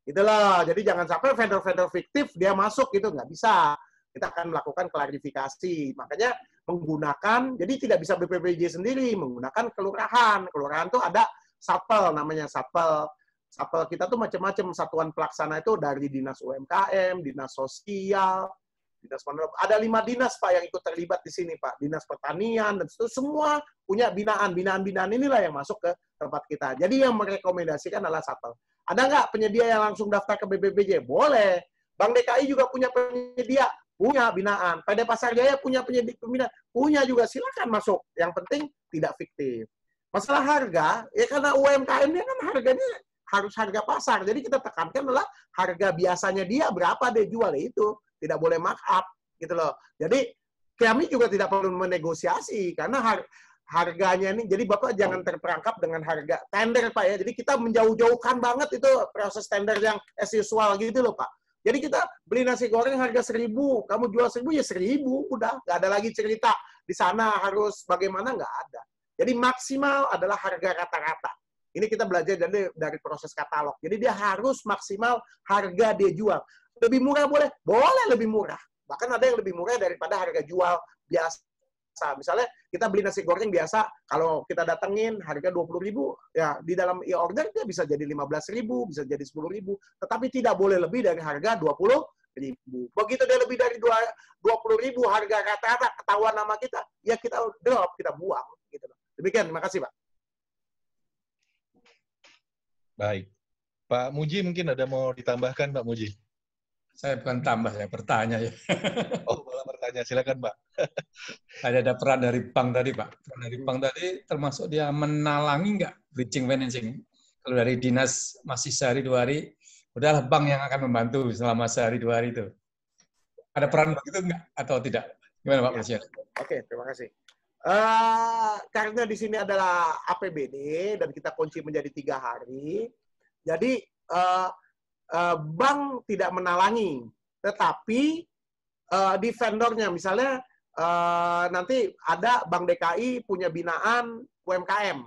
S2: Gitu loh. Jadi jangan sampai vendor-vendor fiktif dia masuk gitu, nggak bisa. Kita akan melakukan klarifikasi. Makanya menggunakan, jadi tidak bisa BPPJ sendiri, menggunakan kelurahan. Kelurahan tuh ada satpel, namanya satpel. Satpel kita tuh macam-macam, satuan pelaksana itu dari dinas UMKM, dinas sosial, dinas ada 5 dinas Pak yang ikut terlibat di sini Pak, dinas pertanian dan itu semua punya binaan inilah yang masuk ke tempat kita. Jadi yang merekomendasikan adalah satpel. Ada nggak penyedia yang langsung daftar ke BPPJ? Boleh. Bank DKI juga punya penyedia, punya binaan. PD Pasar Jaya punya penyedia, punya juga, silakan masuk. Yang penting tidak fiktif. Masalah harga, ya karena UMKM-nya kan harganya harus harga pasar. Jadi kita tekankan adalah harga biasanya dia berapa dia jual itu. Tidak boleh markup gitu loh. Jadi kami juga tidak perlu menegosiasi karena harganya ini. Jadi Bapak jangan terperangkap dengan harga tender Pak ya. Jadi kita menjauh-jauhkan banget itu proses tender yang as usual gitu loh Pak. Jadi kita beli nasi goreng harga 1.000, kamu jual 1.000 ya 1.000, udah nggak ada lagi cerita di sana harus bagaimana, nggak ada. Jadi maksimal adalah harga rata-rata. Ini kita belajar dari proses katalog. Jadi dia harus maksimal harga dia jual. Lebih murah boleh? Boleh lebih murah. Bahkan ada yang lebih murah daripada harga jual biasa. Misalnya kita beli nasi goreng biasa, kalau kita datengin harga 20.000, ya di dalam e-order dia bisa jadi 15.000, bisa jadi 10.000. Tetapi tidak boleh lebih dari harga 20.000. Begitu dia lebih dari 20.000 harga rata-rata ketahuan nama kita, ya kita drop, kita buang. Gitu. Demikian, terima kasih Pak.
S1: Baik. Pak Muji mungkin ada mau ditambahkan Pak Muji?
S5: Saya bukan tambah, saya bertanya ya.
S1: Oh, malah bertanya. Silakan, Pak.
S5: Ada peran dari bank tadi, Pak. Peran dari bank tadi termasuk dia menalangi nggak bridging financing. Kalau dari dinas masih sehari 2 hari, udahlah bank yang akan membantu selama sehari 2 hari itu. Ada peran begitu nggak atau tidak? Gimana Pak Presiden?
S2: Oke, terima kasih. Karena di sini adalah APBD dan kita kunci menjadi 3 hari, jadi bank tidak menalangi, tetapi di vendornya, misalnya nanti ada Bank DKI punya binaan UMKM.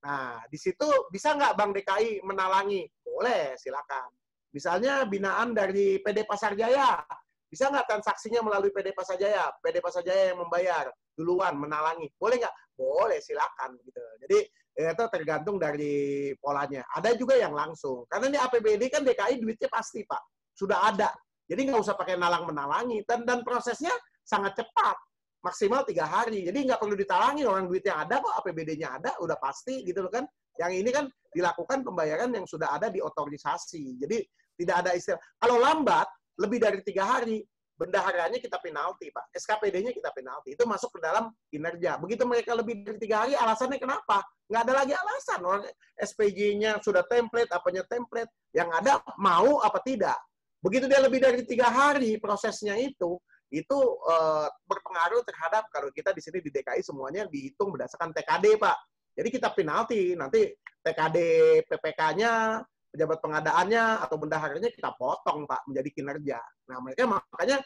S2: Nah, di situ bisa nggak Bank DKI menalangi? Boleh, silakan. Misalnya binaan dari PD Pasar Jaya, bisa nggak transaksinya melalui PD Pasar Jaya? PD Pasar Jaya yang membayar duluan, menalangi. Boleh nggak? Boleh, silakan. Gitu. Jadi itu tergantung dari polanya. Ada juga yang langsung. Karena ini APBD kan DKI duitnya pasti, Pak. Sudah ada. Jadi nggak usah pakai nalang-menalangi. Dan prosesnya sangat cepat. Maksimal 3 hari. Jadi nggak perlu ditalangi. Orang duitnya ada kok, APBD-nya ada, udah pasti gitu loh kan. Yang ini kan dilakukan pembayaran yang sudah ada di otorisasi. Jadi tidak ada istilah. Kalau lambat, lebih dari 3 hari, bendaharanya kita penalti, Pak. SKPD-nya kita penalti. Itu masuk ke dalam kinerja. Begitu mereka lebih dari 3 hari, alasannya kenapa? Nggak ada lagi alasan. Orang SPJ-nya sudah template, apanya template. Yang ada mau apa tidak. Begitu dia lebih dari 3 hari, prosesnya itu berpengaruh terhadap, kalau kita di sini di DKI semuanya dihitung berdasarkan TKD, Pak. Jadi kita penalti. Nanti TKD PPK-nya, pejabat pengadaannya atau bendaharanya kita potong Pak menjadi kinerja. Nah mereka makanya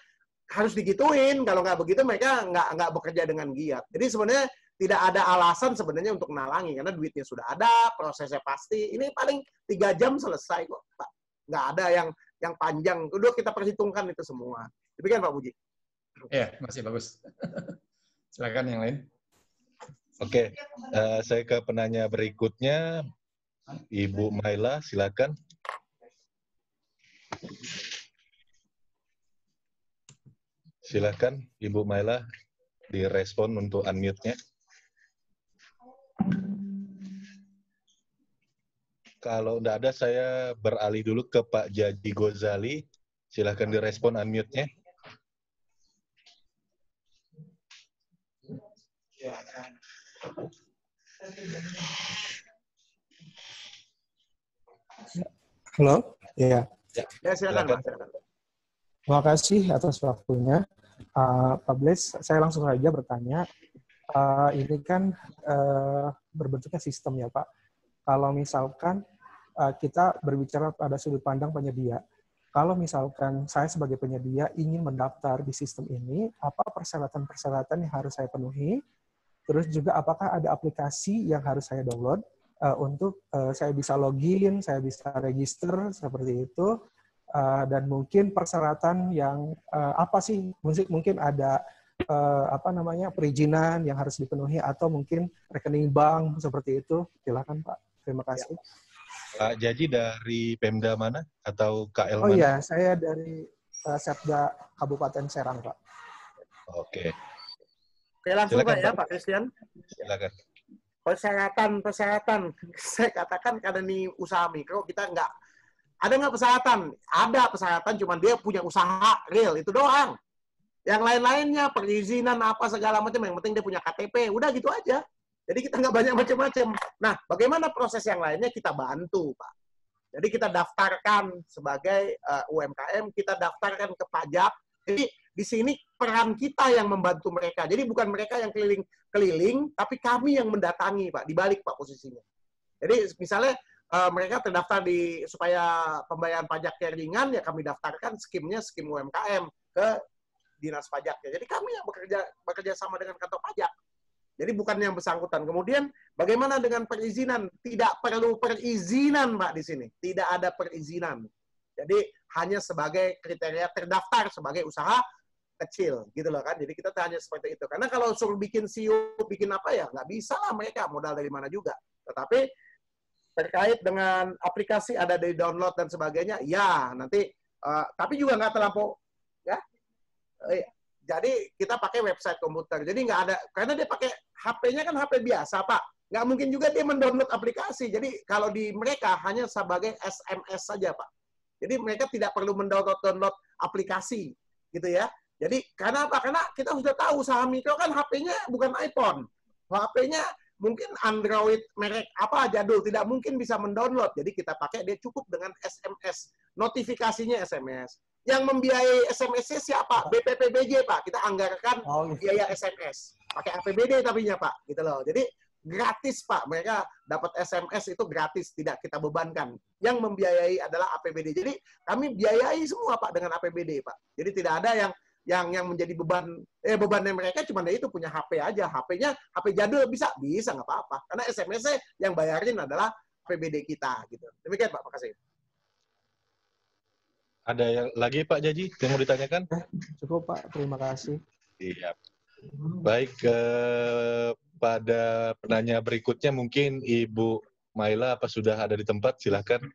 S2: harus digituin. Kalau nggak begitu mereka nggak bekerja dengan giat. Jadi sebenarnya tidak ada alasan sebenarnya untuk nalangi karena duitnya sudah ada, prosesnya pasti. Ini paling 3 jam selesai kok Pak. Nggak ada yang panjang. Udah kita perhitungkan itu semua. Demikian Pak Puji.
S5: Iya, masih bagus. Silakan yang lain.
S1: Oke, saya ke penanya berikutnya. Ibu Maila, silakan. Silakan, Ibu Maila, direspon untuk unmute-nya. Kalau tidak ada, saya beralih dulu ke Pak Jadi Gozali. Silakan direspon unmute-nya.
S14: Halo, ya.
S2: Ya silakan.
S14: Terima kasih atas waktunya, Pak Bles. Saya langsung saja bertanya. Ini kan berbentuknya sistem ya, Pak. Kalau misalkan kita berbicara pada sudut pandang penyedia, kalau misalkan saya sebagai penyedia ingin mendaftar di sistem ini, apa persyaratan-persyaratan yang harus saya penuhi, terus juga apakah ada aplikasi yang harus saya download untuk saya bisa login, saya bisa register, seperti itu, dan mungkin persyaratan yang apa sih, mungkin ada perizinan yang harus dipenuhi atau mungkin rekening bank seperti itu. Silakan Pak. Terima kasih.
S1: Pak Jaji dari Pemda mana atau KL mana?
S14: Oh iya, saya dari Setda Kabupaten Serang, Pak.
S1: Oke.
S2: Oke, langsung
S1: Silakan,
S2: Pak ya,
S1: Pak.
S2: Pak Christian.
S1: Silakan.
S2: Persyaratan. Saya katakan karena ini usaha mikro, kita ada nggak persyaratan? Ada persyaratan, cuman dia punya usaha real, itu doang. Yang lain-lainnya, perizinan apa segala macam, yang penting dia punya KTP, udah gitu aja. Jadi kita nggak banyak macam-macam. Nah, bagaimana proses yang lainnya kita bantu, Pak. Jadi kita daftarkan sebagai UMKM, kita daftarkan ke pajak. Jadi di sini peran kita yang membantu mereka. Jadi bukan mereka yang keliling, tapi kami yang mendatangi, Pak. Dibalik, Pak, posisinya. Jadi misalnya mereka terdaftar supaya pembayaran pajaknya ringan, ya kami daftarkan skim UMKM ke dinas pajaknya. Jadi kami yang bekerja sama dengan kantor pajak. Jadi bukan yang bersangkutan. Kemudian bagaimana dengan perizinan? Tidak perlu perizinan, Pak, di sini. Tidak ada perizinan. Jadi hanya sebagai kriteria terdaftar sebagai usaha kecil, gitu loh kan. Jadi kita hanya seperti itu. Karena kalau suruh bikin SIO, bikin apa ya, nggak bisa lah mereka, modal dari mana juga. Tetapi terkait dengan aplikasi ada di download dan sebagainya, ya nanti, tapi juga nggak terlampau, ya. Jadi kita pakai website komputer. Jadi nggak ada, karena dia pakai HP-nya kan HP biasa, Pak. Nggak mungkin juga dia mendownload aplikasi. Jadi kalau di mereka hanya sebagai SMS saja, Pak. Jadi mereka tidak perlu mendownload aplikasi, gitu ya. Jadi karena apa? Karena kita sudah tahu usaha mikro kan HP-nya bukan iPhone. HP-nya mungkin Android merek apa jadul, tidak mungkin bisa mendownload. Jadi kita pakai, dia cukup dengan SMS. Notifikasinya SMS. Yang membiayai SMS-nya siapa? BPPBJ, Pak. Kita anggarkan biaya SMS. Pakai APBD tapinya, Pak. Gitu loh. Jadi gratis, Pak. Mereka dapat SMS itu gratis, tidak kita bebankan. Yang membiayai adalah APBD. Jadi kami biayai semua, Pak, dengan APBD, Pak. Jadi tidak ada yang menjadi bebannya mereka cuma itu punya HP aja. HP-nya HP jadul bisa nggak apa-apa. Karena SMS-nya yang bayarin adalah APBD kita gitu. Demikian, Pak. Makasih.
S1: Ada yang lagi Pak Jaji yang mau ditanyakan?
S14: Cukup Pak, terima kasih.
S1: Iya. Baik, pada penanya berikutnya mungkin Ibu Maila apa sudah ada di tempat? Silakan.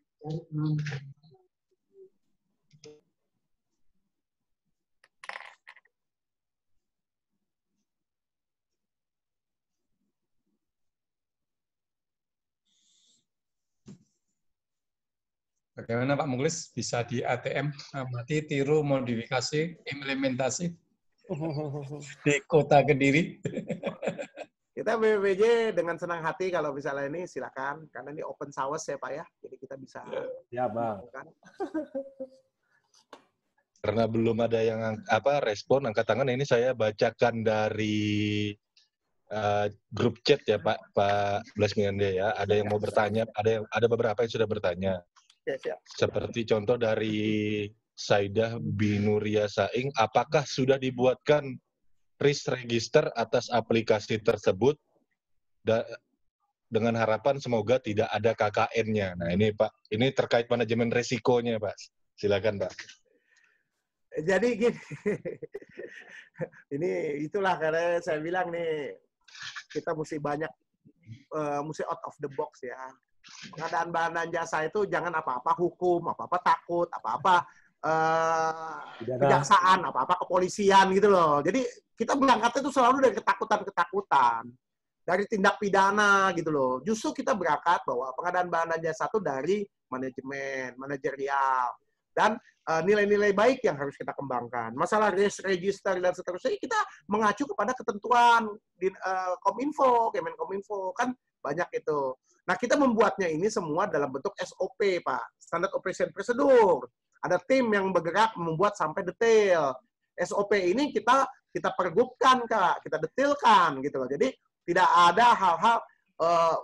S5: Bagaimana Pak Mukhlis? Bisa di ATM, amati, tiru, modifikasi, implementasi di Kota Kediri.
S2: Kita BPBJ dengan senang hati kalau misalnya ini silakan, karena ini open source ya Pak ya, jadi kita bisa.
S8: Ya Bang.
S1: Karena belum ada yang respon angkat tangan, ini saya bacakan dari grup chat ya Pak Blesmiande ya. Ada yang mau bertanya, ada beberapa yang sudah bertanya.
S2: Ya, siap.
S1: Seperti contoh dari Saidah Binuria Saing, apakah sudah dibuatkan risk register atas aplikasi tersebut dengan harapan semoga tidak ada KKN-nya. Nah ini Pak, ini terkait manajemen resikonya Pak. Silakan Pak.
S2: Jadi gini, ini itulah karena saya bilang nih, kita mesti banyak, mesti out of the box ya. Pengadaan barang dan jasa itu jangan apa-apa hukum, apa-apa takut, apa-apa kejaksaan, apa-apa kepolisian gitu loh. Jadi kita berangkatnya itu selalu dari ketakutan-ketakutan, dari tindak pidana gitu loh. Justru kita berangkat bahwa pengadaan barang dan jasa itu dari manajemen, manajerial, dan nilai-nilai baik yang harus kita kembangkan. Masalah register dan seterusnya kita mengacu kepada ketentuan di Kominfo, Kemenkominfo kan banyak itu. Nah, kita membuatnya ini semua dalam bentuk SOP, Pak. Standard Operation Procedure. Ada tim yang bergerak membuat sampai detail. SOP ini kita pergubkan, Kak. Kita detailkan, gitu loh. Jadi, tidak ada hal-hal,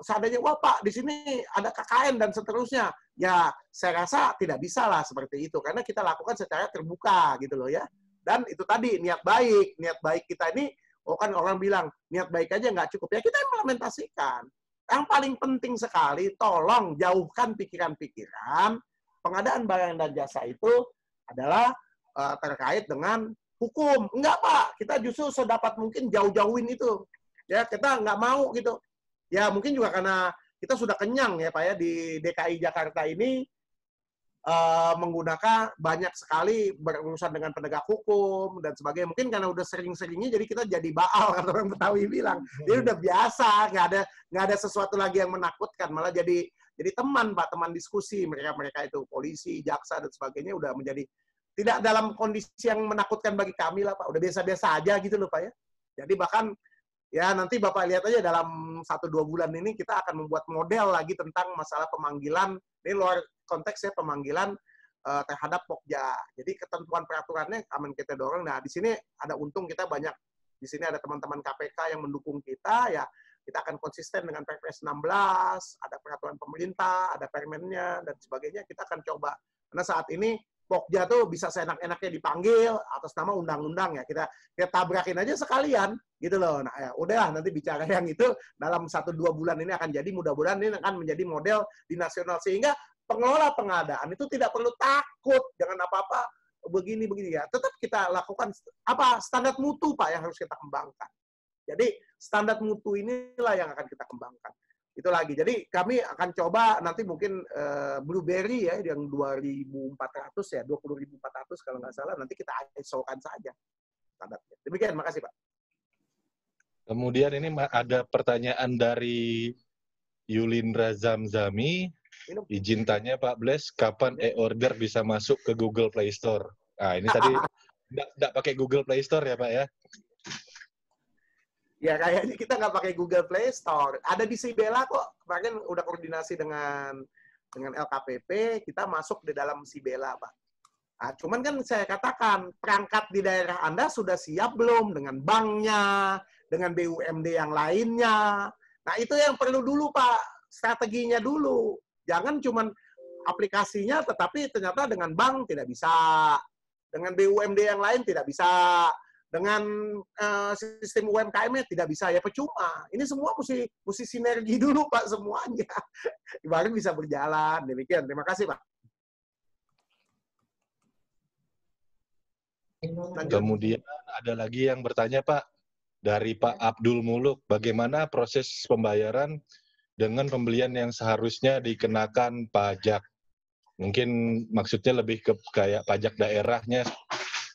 S2: seandainya, wah Pak, di sini ada KKN dan seterusnya. Ya, saya rasa tidak bisa lah seperti itu karena kita lakukan secara terbuka gitu loh ya. Dan itu tadi niat baik kita ini, kan orang bilang niat baik aja nggak cukup ya, kita implementasikan. Yang paling penting sekali, tolong jauhkan pikiran-pikiran pengadaan barang dan jasa itu adalah terkait dengan hukum. Enggak, Pak. Kita justru sedapat mungkin jauh-jauhin itu. Ya, kita nggak mau gitu. Ya, mungkin juga karena kita sudah kenyang ya, Pak ya, di DKI Jakarta ini menggunakan banyak sekali berurusan dengan penegak hukum dan sebagainya. Mungkin karena udah sering-seringnya jadi kita jadi baal, kata orang Betawi bilang. Jadi udah biasa, nggak ada sesuatu lagi yang menakutkan, malah jadi teman, Pak, teman diskusi. Mereka itu polisi, jaksa dan sebagainya udah menjadi tidak dalam kondisi yang menakutkan bagi kami lah, Pak. Udah biasa-biasa aja gitu loh, Pak ya. Jadi bahkan ya nanti Bapak lihat aja dalam 1-2 bulan ini kita akan membuat model lagi tentang masalah pemanggilan, ini luar konteks ya, pemanggilan terhadap Pokja. Jadi ketentuan peraturannya akan kita dorong. Nah, di sini ada untung kita banyak, di sini ada teman-teman KPK yang mendukung kita, ya kita akan konsisten dengan Perpres 16, ada peraturan pemerintah, ada permennya, dan sebagainya, kita akan coba. Karena saat ini Pokja tuh bisa seenak-enaknya dipanggil atas nama undang-undang ya, kita tabrakin aja sekalian gitu loh. Nah ya udahlah, nanti bicara yang itu dalam 1-2 bulan ini akan jadi, mudah-mudahan ini akan menjadi model di nasional sehingga pengelola pengadaan itu tidak perlu takut dengan apa-apa begini ya. Tetap kita lakukan standar mutu, Pak, yang harus kita kembangkan. Jadi standar mutu inilah yang akan kita kembangkan. Itu lagi. Jadi kami akan coba nanti mungkin Blueberry ya yang 2.400 ya, 20.400 kalau nggak salah, nanti kita ISO-kan saja standarnya. Demikian, makasih Pak.
S1: Kemudian ini ada pertanyaan dari Yulindra Zamzami. Izin tanya Pak Bles, kapan e-order bisa masuk ke Google Play Store? Nah, ini tadi nggak pakai Google Play Store ya Pak ya?
S2: Ya kayaknya kita nggak pakai Google Play Store. Ada di Sibela kok. Kemarin udah koordinasi dengan LKPP, kita masuk di dalam Sibela, Pak. Nah, cuman kan saya katakan, perangkat di daerah Anda sudah siap belum dengan banknya, dengan BUMD yang lainnya. Nah, itu yang perlu dulu, Pak. Strateginya dulu. Jangan cuman aplikasinya, tetapi ternyata dengan bank tidak bisa. Dengan BUMD yang lain tidak bisa. Dengan sistem UMKM-nya tidak bisa. Ya percuma. Ini semua mesti sinergi dulu, Pak, semuanya. Baru bisa berjalan. Demikian. Terima kasih, Pak.
S1: Kemudian ada lagi yang bertanya, Pak, dari Pak Abdul Muluk, bagaimana proses pembayaran dengan pembelian yang seharusnya dikenakan pajak? Mungkin maksudnya lebih ke kayak pajak daerahnya,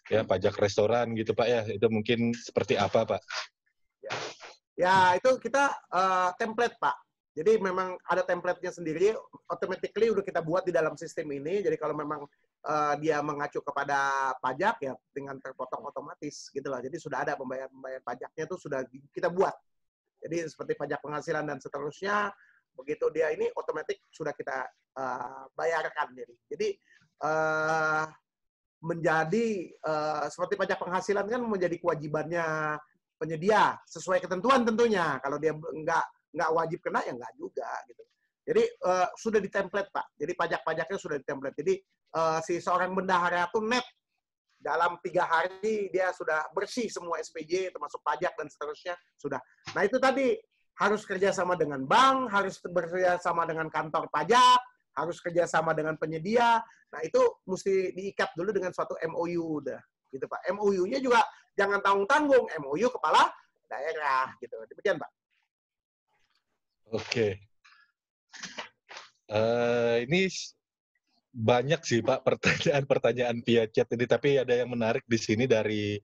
S1: ya pajak restoran gitu, Pak ya. Itu mungkin seperti apa, Pak?
S2: Ya, itu kita template, Pak. Jadi memang ada template-nya sendiri, automatically udah kita buat di dalam sistem ini. Jadi kalau memang dia mengacu kepada pajak, ya dengan terpotong otomatis gitu lah. Jadi sudah ada pembayaran pajaknya itu sudah kita buat. Jadi seperti pajak penghasilan dan seterusnya, begitu dia ini otomatis sudah kita bayarkan. Jadi menjadi seperti pajak penghasilan kan menjadi kewajibannya penyedia sesuai ketentuan tentunya. Kalau dia nggak wajib kena ya nggak juga gitu. Jadi sudah di-template, Pak. Jadi pajak-pajaknya sudah di-template. Jadi si seorang bendahara itu net dalam 3 hari dia sudah bersih semua SPJ termasuk pajak dan seterusnya sudah. Nah itu tadi harus kerjasama dengan bank, harus bekerjasama dengan kantor pajak, harus kerjasama dengan penyedia. Nah itu mesti diikat dulu dengan suatu MOU udah, gitu Pak. MOU-nya juga jangan tanggung-tanggung, MOU kepala daerah gitu. Demikian Pak.
S1: Oke. Ini banyak sih Pak pertanyaan-pertanyaan via chat ini, tapi ada yang menarik di sini dari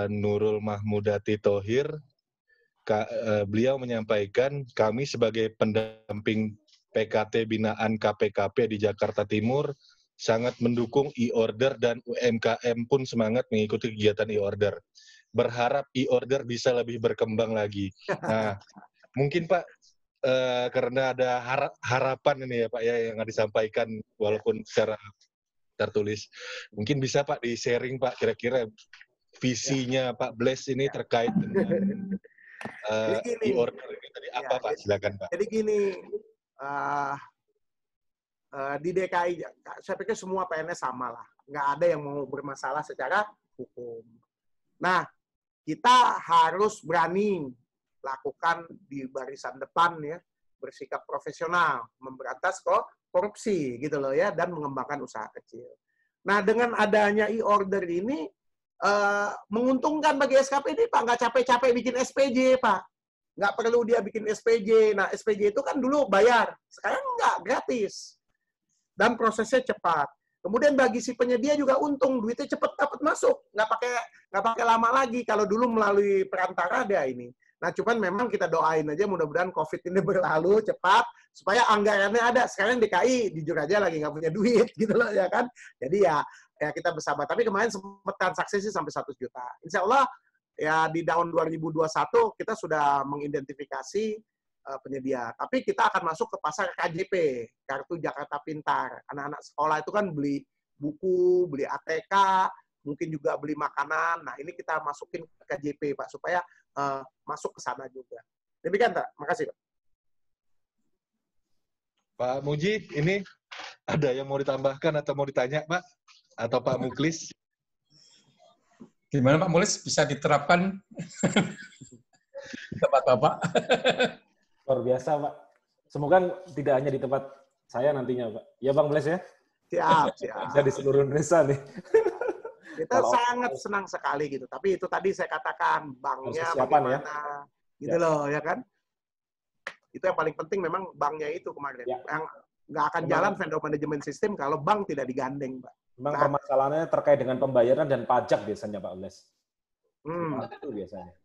S1: Nurul Mahmudati Thohir. Beliau menyampaikan, kami sebagai pendamping PKT binaan KPKP di Jakarta Timur sangat mendukung e-order dan UMKM pun semangat mengikuti kegiatan e-order. Berharap e-order bisa lebih berkembang lagi. Nah, mungkin Pak, karena ada harapan ini ya Pak ya yang disampaikan walaupun secara tertulis, mungkin bisa Pak di-sharing Pak kira-kira visinya Pak Bles ini terkait dengan e-order ini tadi apa Pak? Silakan Pak.
S2: Jadi gini, Di DKI, saya pikir semua PNS sama lah. Nggak ada yang mau bermasalah secara hukum. Nah, kita harus berani lakukan di barisan depan ya, bersikap profesional, memberantas korupsi gitu loh ya, dan mengembangkan usaha kecil. Nah, dengan adanya e-order ini, menguntungkan bagi SKPD, Pak. Nggak capek-capek bikin SPJ, Pak. Nggak perlu dia bikin SPJ. Nah, SPJ itu kan dulu bayar. Sekarang nggak, gratis. Dan prosesnya cepat. Kemudian bagi si penyedia juga untung, duitnya cepat dapat masuk. Nggak pakai lama lagi. Kalau dulu melalui perantara ada ini. Nah, cuman memang kita doain aja mudah-mudahan COVID ini berlalu cepat, supaya anggarannya ada. Sekarang DKI, jujur aja lagi nggak punya duit, gitu loh, ya kan. Jadi ya kita bersabar. Tapi kemarin sempat transaksi sih sampai 100 juta. Insya Allah, ya di tahun 2021 kita sudah mengidentifikasi penyedia. Tapi kita akan masuk ke pasar KJP, Kartu Jakarta Pintar. Anak-anak sekolah itu kan beli buku, beli ATK, mungkin juga beli makanan. Nah, ini kita masukin ke KJP, Pak, supaya masuk ke sana juga. Demikian, Pak. Makasih, Pak.
S1: Pak Muji, ini ada yang mau ditambahkan atau mau ditanya, Pak? Atau Pak Muklis?
S5: Gimana Pak Mulis, bisa diterapkan di tempat Bapak?
S8: Luar biasa, Pak. Semoga tidak hanya di tempat saya nantinya, Pak. Ya, Bang Bles ya?
S2: Siap.
S8: Bisa di seluruh Indonesia nih.
S2: Kita sangat senang sekali gitu. Tapi itu tadi saya katakan, banknya bagaimana, gitu loh, ya kan? Itu yang paling penting memang banknya itu kemarin. Ya. Yang nggak akan jalan vendor management system kalau bank tidak digandeng, Pak.
S8: Memang permasalahannya terkait dengan pembayaran dan pajak biasanya, Pak Bles. Itu biasanya.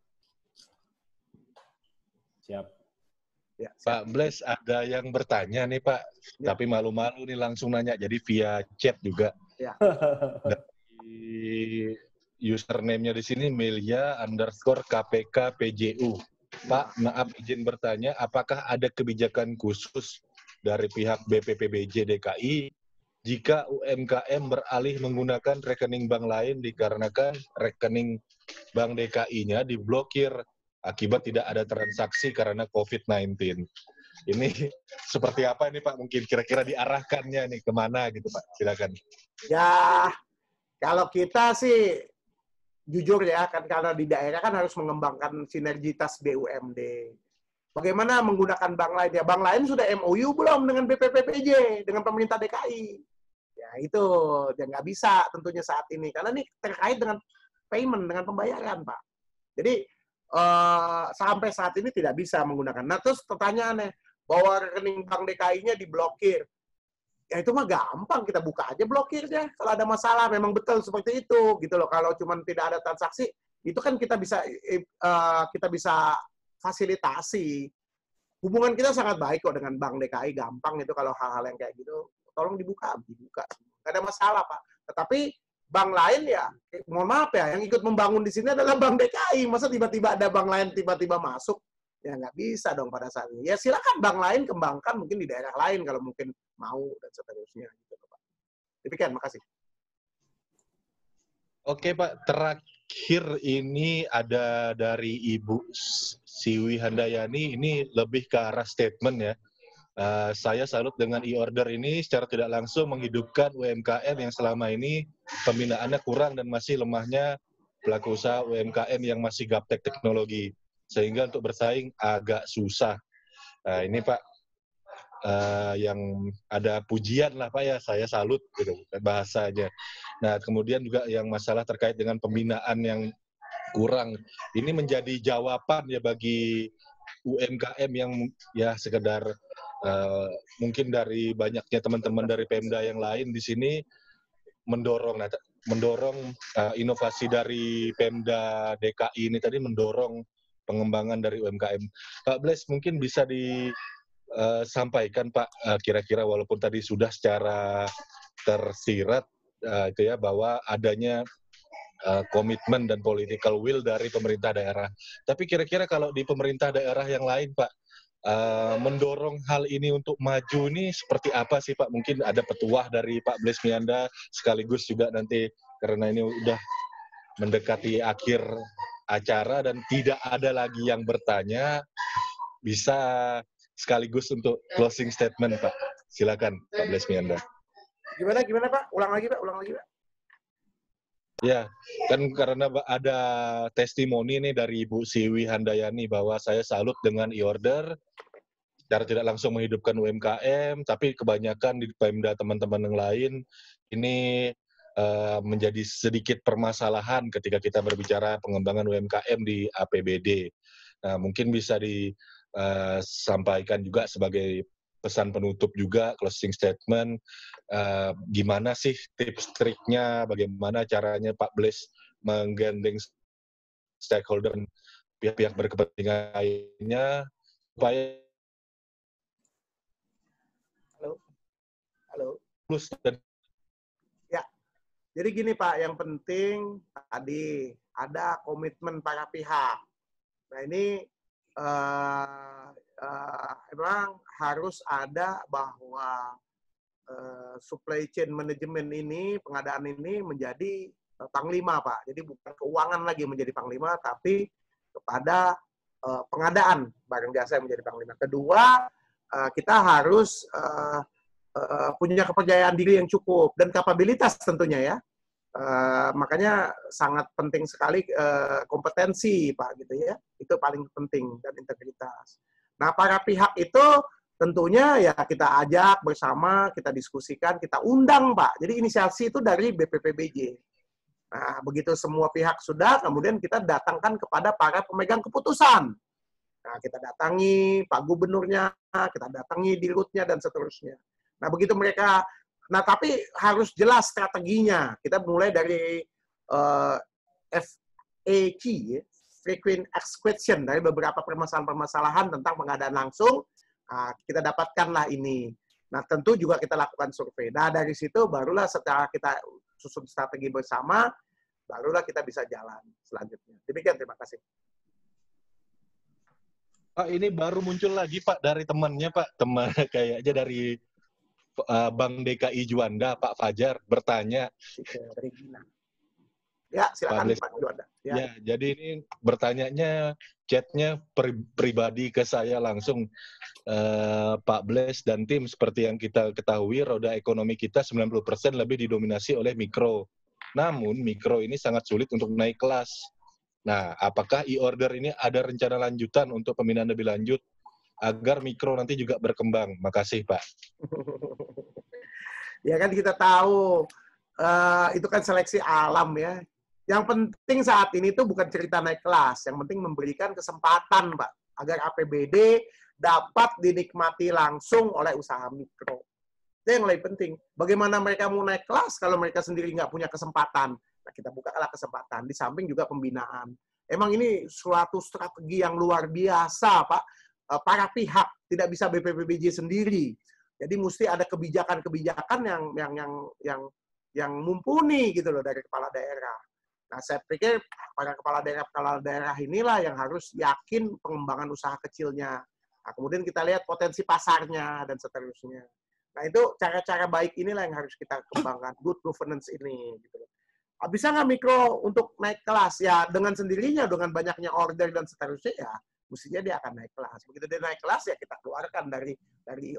S8: Siap.
S1: Ya, Pak Bles, ada yang bertanya nih Pak, tapi malu-malu nih langsung nanya, jadi via chat juga.
S2: Ya.
S1: Dari username-nya di sini Melia_KPK_PJU. Pak, maaf izin bertanya, apakah ada kebijakan khusus dari pihak BPPBJ DKI jika UMKM beralih menggunakan rekening bank lain dikarenakan rekening bank DKI-nya diblokir akibat tidak ada transaksi karena COVID-19. Ini seperti apa ini Pak? Mungkin kira-kira diarahkannya nih kemana gitu Pak? Silakan.
S2: Ya, kalau kita sih jujur ya, kan karena di daerah kan harus mengembangkan sinergitas BUMD. Bagaimana menggunakan bank lain? Ya, bank lain sudah MOU belum dengan BPPBJ, dengan pemerintah DKI? Ya, itu ya nggak bisa tentunya saat ini. Karena ini terkait dengan payment, dengan pembayaran, Pak. Jadi, sampai saat ini tidak bisa menggunakan. Nah, terus pertanyaannya, bahwa rekening bank DKI-nya diblokir. Ya itu mah gampang, kita buka aja blokirnya. Kalau ada masalah, memang betul seperti itu, gitu loh. Kalau cuma tidak ada transaksi, itu kan kita bisa fasilitasi. Hubungan kita sangat baik kok dengan Bank DKI, gampang itu kalau hal-hal yang kayak gitu. Tolong dibuka. Nggak ada masalah, Pak. Tetapi bank lain ya, mohon maaf ya, yang ikut membangun di sini adalah Bank DKI. Masa tiba-tiba ada bank lain tiba-tiba masuk? Ya nggak bisa dong pada saat ini. Ya silakan bank lain kembangkan mungkin di daerah lain kalau mungkin mau dan seterusnya. Gitu, Pak. Demikian, makasih.
S1: Oke Pak, terakhir ini ada dari Ibu Siwi Handayani, ini lebih ke arah statement ya. Saya salut dengan e-order ini secara tidak langsung menghidupkan UMKM yang selama ini pembinaannya kurang dan masih lemahnya pelaku usaha UMKM yang masih gaptek teknologi. Sehingga untuk bersaing agak susah. Ini Pak, yang ada pujian lah Pak ya, saya salut gitu bahasanya. Nah kemudian juga yang masalah terkait dengan pembinaan yang kurang, ini menjadi jawaban ya bagi UMKM yang ya sekedar mungkin dari banyaknya teman-teman dari Pemda yang lain di sini mendorong inovasi dari Pemda DKI ini tadi mendorong pengembangan dari UMKM. Pak Bles mungkin bisa disampaikan Pak, kira-kira walaupun tadi sudah secara tersirat itu ya bahwa adanya komitmen dan political will dari pemerintah daerah. Tapi kira-kira kalau di pemerintah daerah yang lain Pak, mendorong hal ini untuk maju ini seperti apa sih Pak? Mungkin ada petuah dari Pak Bles Mianda sekaligus juga nanti karena ini udah mendekati akhir acara dan tidak ada lagi yang bertanya, bisa sekaligus untuk closing statement Pak. Silakan Pak Blesmianda.
S2: Gimana Pak? Ulang lagi Pak.
S1: Ya, kan karena ada testimoni nih dari Ibu Siwi Handayani bahwa saya salut dengan e-order, secara tidak langsung menghidupkan UMKM, tapi kebanyakan di Pemda teman-teman yang lain ini menjadi sedikit permasalahan ketika kita berbicara pengembangan UMKM di APBD. Nah, mungkin bisa disampaikan juga sebagai pesan penutup juga, closing statement, gimana sih tips-triknya, bagaimana caranya Pak Bles menggandeng stakeholder dan pihak-pihak berkepentingan lainnya, supaya
S2: Halo.
S1: plus dan
S2: Ya, jadi gini Pak, yang penting tadi ada komitmen para pihak. Nah ini memang harus ada bahwa supply chain management ini, pengadaan ini menjadi panglima Pak. Jadi bukan keuangan lagi menjadi panglima, tapi kepada pengadaan barang jasa yang menjadi panglima. Kedua, kita harus punya kepercayaan diri yang cukup dan kapabilitas tentunya ya. Makanya sangat penting sekali kompetensi Pak gitu ya. Itu paling penting, dan integritas. Nah, para pihak itu tentunya ya kita ajak bersama, kita diskusikan, kita undang Pak. Jadi inisiasi itu dari BPPBJ. Nah, begitu semua pihak sudah, kemudian kita datangkan kepada para pemegang keputusan. Nah, kita datangi Pak Gubernurnya, kita datangi dirutnya, dan seterusnya. Nah, begitu mereka, nah tapi harus jelas strateginya. Kita mulai dari FAQ, ya, Frequent Asked Question, dari beberapa permasalahan-permasalahan tentang pengadaan langsung, nah, kita dapatkanlah ini. Nah, tentu juga kita lakukan survei. Nah, dari situ barulah setelah kita susun strategi bersama, barulah kita bisa jalan selanjutnya. Demikian, terima kasih.
S1: Pak, ini baru muncul lagi Pak dari temannya Pak, teman kayaknya dari Bank DKI Juanda, Pak Fajar bertanya.
S2: Ya, silakan Pak Juanda.
S1: Ya, jadi ini bertanyanya, chatnya pribadi ke saya langsung. Pak Bles dan tim, seperti yang kita ketahui, roda ekonomi kita 90% lebih didominasi oleh mikro. Namun, mikro ini sangat sulit untuk naik kelas. Nah, apakah e-order ini ada rencana lanjutan untuk pembinaan lebih lanjut agar mikro nanti juga berkembang? Makasih, Pak.
S2: Ya kan kita tahu, itu kan seleksi alam ya. Yang penting saat ini itu bukan cerita naik kelas, yang penting memberikan kesempatan, Pak, agar APBD dapat dinikmati langsung oleh usaha mikro. Itu yang lebih penting. Bagaimana mereka mau naik kelas kalau mereka sendiri nggak punya kesempatan? Nah, kita bukalah kesempatan. Di samping juga pembinaan. Emang ini suatu strategi yang luar biasa, Pak. Para pihak, tidak bisa BPPBJ sendiri. Jadi mesti ada kebijakan-kebijakan yang mumpuni gitu loh dari kepala daerah. Nah, saya pikir para kepala daerah inilah yang harus yakin pengembangan usaha kecilnya. Nah, kemudian kita lihat potensi pasarnya dan seterusnya. Nah, itu cara-cara baik inilah yang harus kita kembangkan, good governance ini. Gitu. Bisa nggak mikro untuk naik kelas? Ya, dengan sendirinya, dengan banyaknya order dan seterusnya, ya mestinya dia akan naik kelas. Begitu dia naik kelas, ya kita keluarkan dari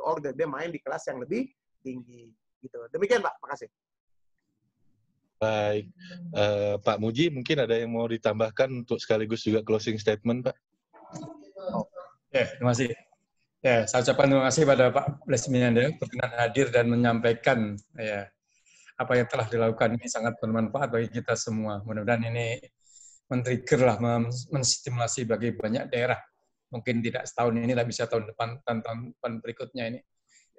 S2: order, dia main di kelas yang lebih tinggi. Gitu. Demikian, Pak. Makasih.
S1: Baik. Pak Muji, mungkin ada yang mau ditambahkan untuk sekaligus juga closing statement, Pak?
S5: Ya, terima kasih. Ya, saya ucapkan terima kasih pada Pak Blesmianda berkenan hadir dan menyampaikan ya apa yang telah dilakukan. Ini sangat bermanfaat bagi kita semua. Mudah-mudahan ini men-trigger lah, menstimulasi bagi banyak daerah. Mungkin tidak setahun ini, tapi bisa tahun depan berikutnya ini.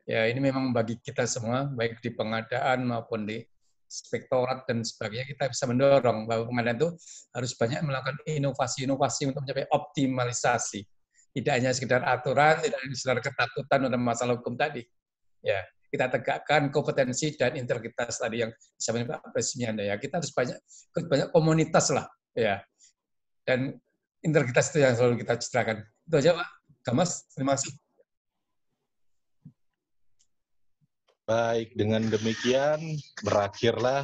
S5: Ya, ini memang bagi kita semua, baik di pengadaan maupun di inspektorat dan sebagainya, kita bisa mendorong bahwa pengadaan itu harus banyak melakukan inovasi-inovasi untuk mencapai optimalisasi. Tidak hanya sekedar aturan, tidak hanya sekedar ketakutan dalam masalah hukum tadi. Ya, kita tegakkan kompetensi dan integritas tadi yang disampaikan Pak Blesmianda. Ya, kita harus banyak komunitas lah, ya. Dan integritas itu yang selalu kita citrakan. Itu aja, Pak Gamas. Terima kasih.
S1: Baik, dengan demikian berakhirlah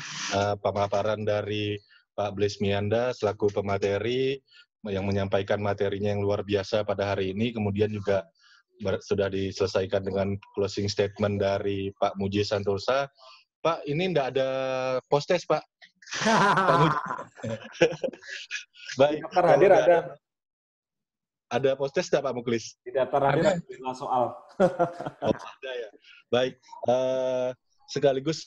S1: pemaparan dari Pak Blesmianda selaku pemateri yang menyampaikan materinya yang luar biasa pada hari ini. Kemudian juga sudah diselesaikan dengan closing statement dari Pak Muji Santosa. Pak, ini enggak ada post-test, Pak. Pak Muji. Baik.
S8: Daftar hadir ada.
S1: Ada post-test enggak, Pak Muklis?
S8: Di daftar hadir ada soal.
S1: Oh, ada ya. Baik. Sekaligus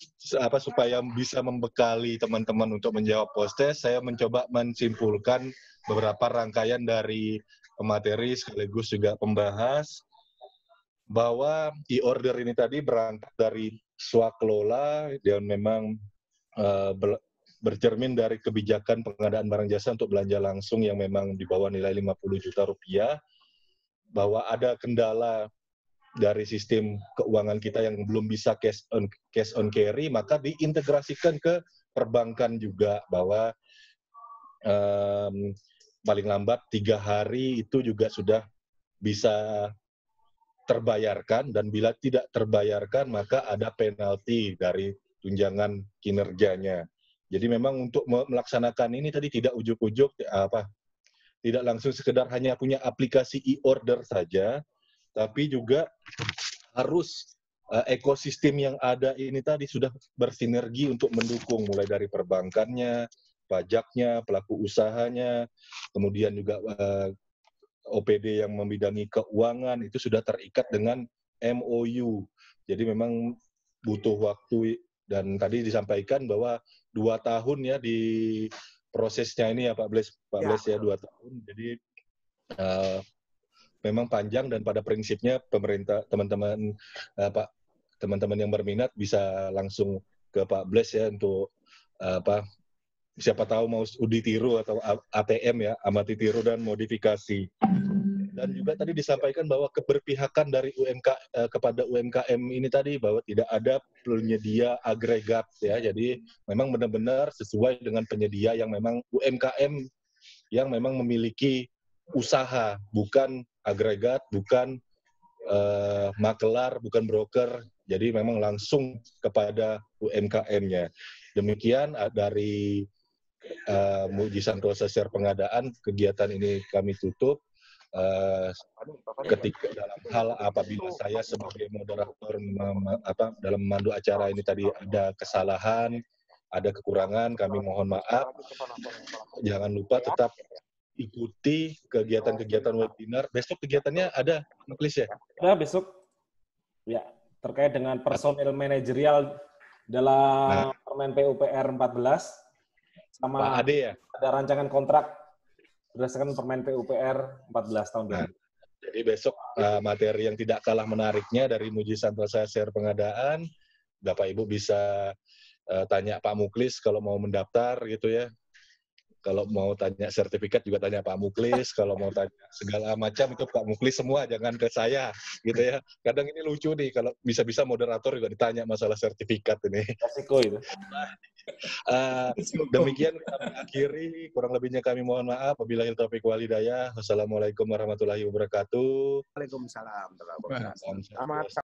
S1: supaya bisa membekali teman-teman untuk menjawab post-test, saya mencoba mensimpulkan beberapa rangkaian dari pemateri sekaligus juga pembahas bahwa e-order ini tadi berangkat dari swaklola dan memang bercermin dari kebijakan pengadaan barang jasa untuk belanja langsung yang memang di bawah nilai 50 juta rupiah, bahwa ada kendala dari sistem keuangan kita yang belum bisa cash on carry, maka diintegrasikan ke perbankan juga, bahwa paling lambat 3 hari itu juga sudah bisa terbayarkan, dan bila tidak terbayarkan maka ada penalti dari tunjangan kinerjanya. Jadi memang untuk melaksanakan ini tadi tidak ujuk-ujuk tidak langsung sekedar hanya punya aplikasi e-order saja, tapi juga harus ekosistem yang ada ini tadi sudah bersinergi untuk mendukung, mulai dari perbankannya, pajaknya, pelaku usahanya, kemudian juga OPD yang membidangi keuangan itu sudah terikat dengan MOU. Jadi memang butuh waktu, dan tadi disampaikan bahwa 2 tahun ya di prosesnya ini ya Pak Bles ya 2 tahun. Jadi memang panjang, dan pada prinsipnya pemerintah teman-teman yang berminat bisa langsung ke Pak Bles ya untuk siapa tahu mau studi tiru atau ATM ya, amati tiru dan modifikasi. Dan juga tadi disampaikan bahwa keberpihakan dari kepada UMKM ini tadi, bahwa tidak ada penyedia agregat ya. Jadi memang benar-benar sesuai dengan penyedia yang memang UMKM yang memang memiliki usaha, bukan agregat, bukan makelar, bukan broker. Jadi memang langsung kepada UMKM-nya. Demikian dari Muji Santosa Share Pengadaan, kegiatan ini kami tutup. Ketika dalam hal apabila saya sebagai moderator dalam memandu acara ini tadi ada kesalahan, ada kekurangan, kami mohon maaf. Jangan lupa tetap ikuti kegiatan-kegiatan webinar. Besok kegiatannya ada, Muklis ya?
S8: Ya, besok. Ya, terkait dengan personil manajerial dalam Permen PUPR 14 sama
S1: Pak Ade ya?
S8: Ada rancangan kontrak berdasarkan Permen PUPR 14 tahun 2000.
S1: Jadi besok materi yang tidak kalah menariknya dari Muji Santosa Share Pengadaan, Bapak Ibu bisa tanya Pak Muklis kalau mau mendaftar gitu ya. Kalau mau tanya sertifikat juga tanya Pak Muklis, kalau mau tanya segala macam itu Pak Muklis semua, jangan ke saya gitu ya. Kadang ini lucu nih, kalau bisa-bisa moderator juga ditanya masalah sertifikat ini.
S8: Resiko itu.
S1: Demikian kami akhiri, kurang lebihnya kami mohon maaf. Wabillahi taufiq wal hidayah. Wassalamualaikum warahmatullahi wabarakatuh.
S2: Waalaikumsalam. Selamat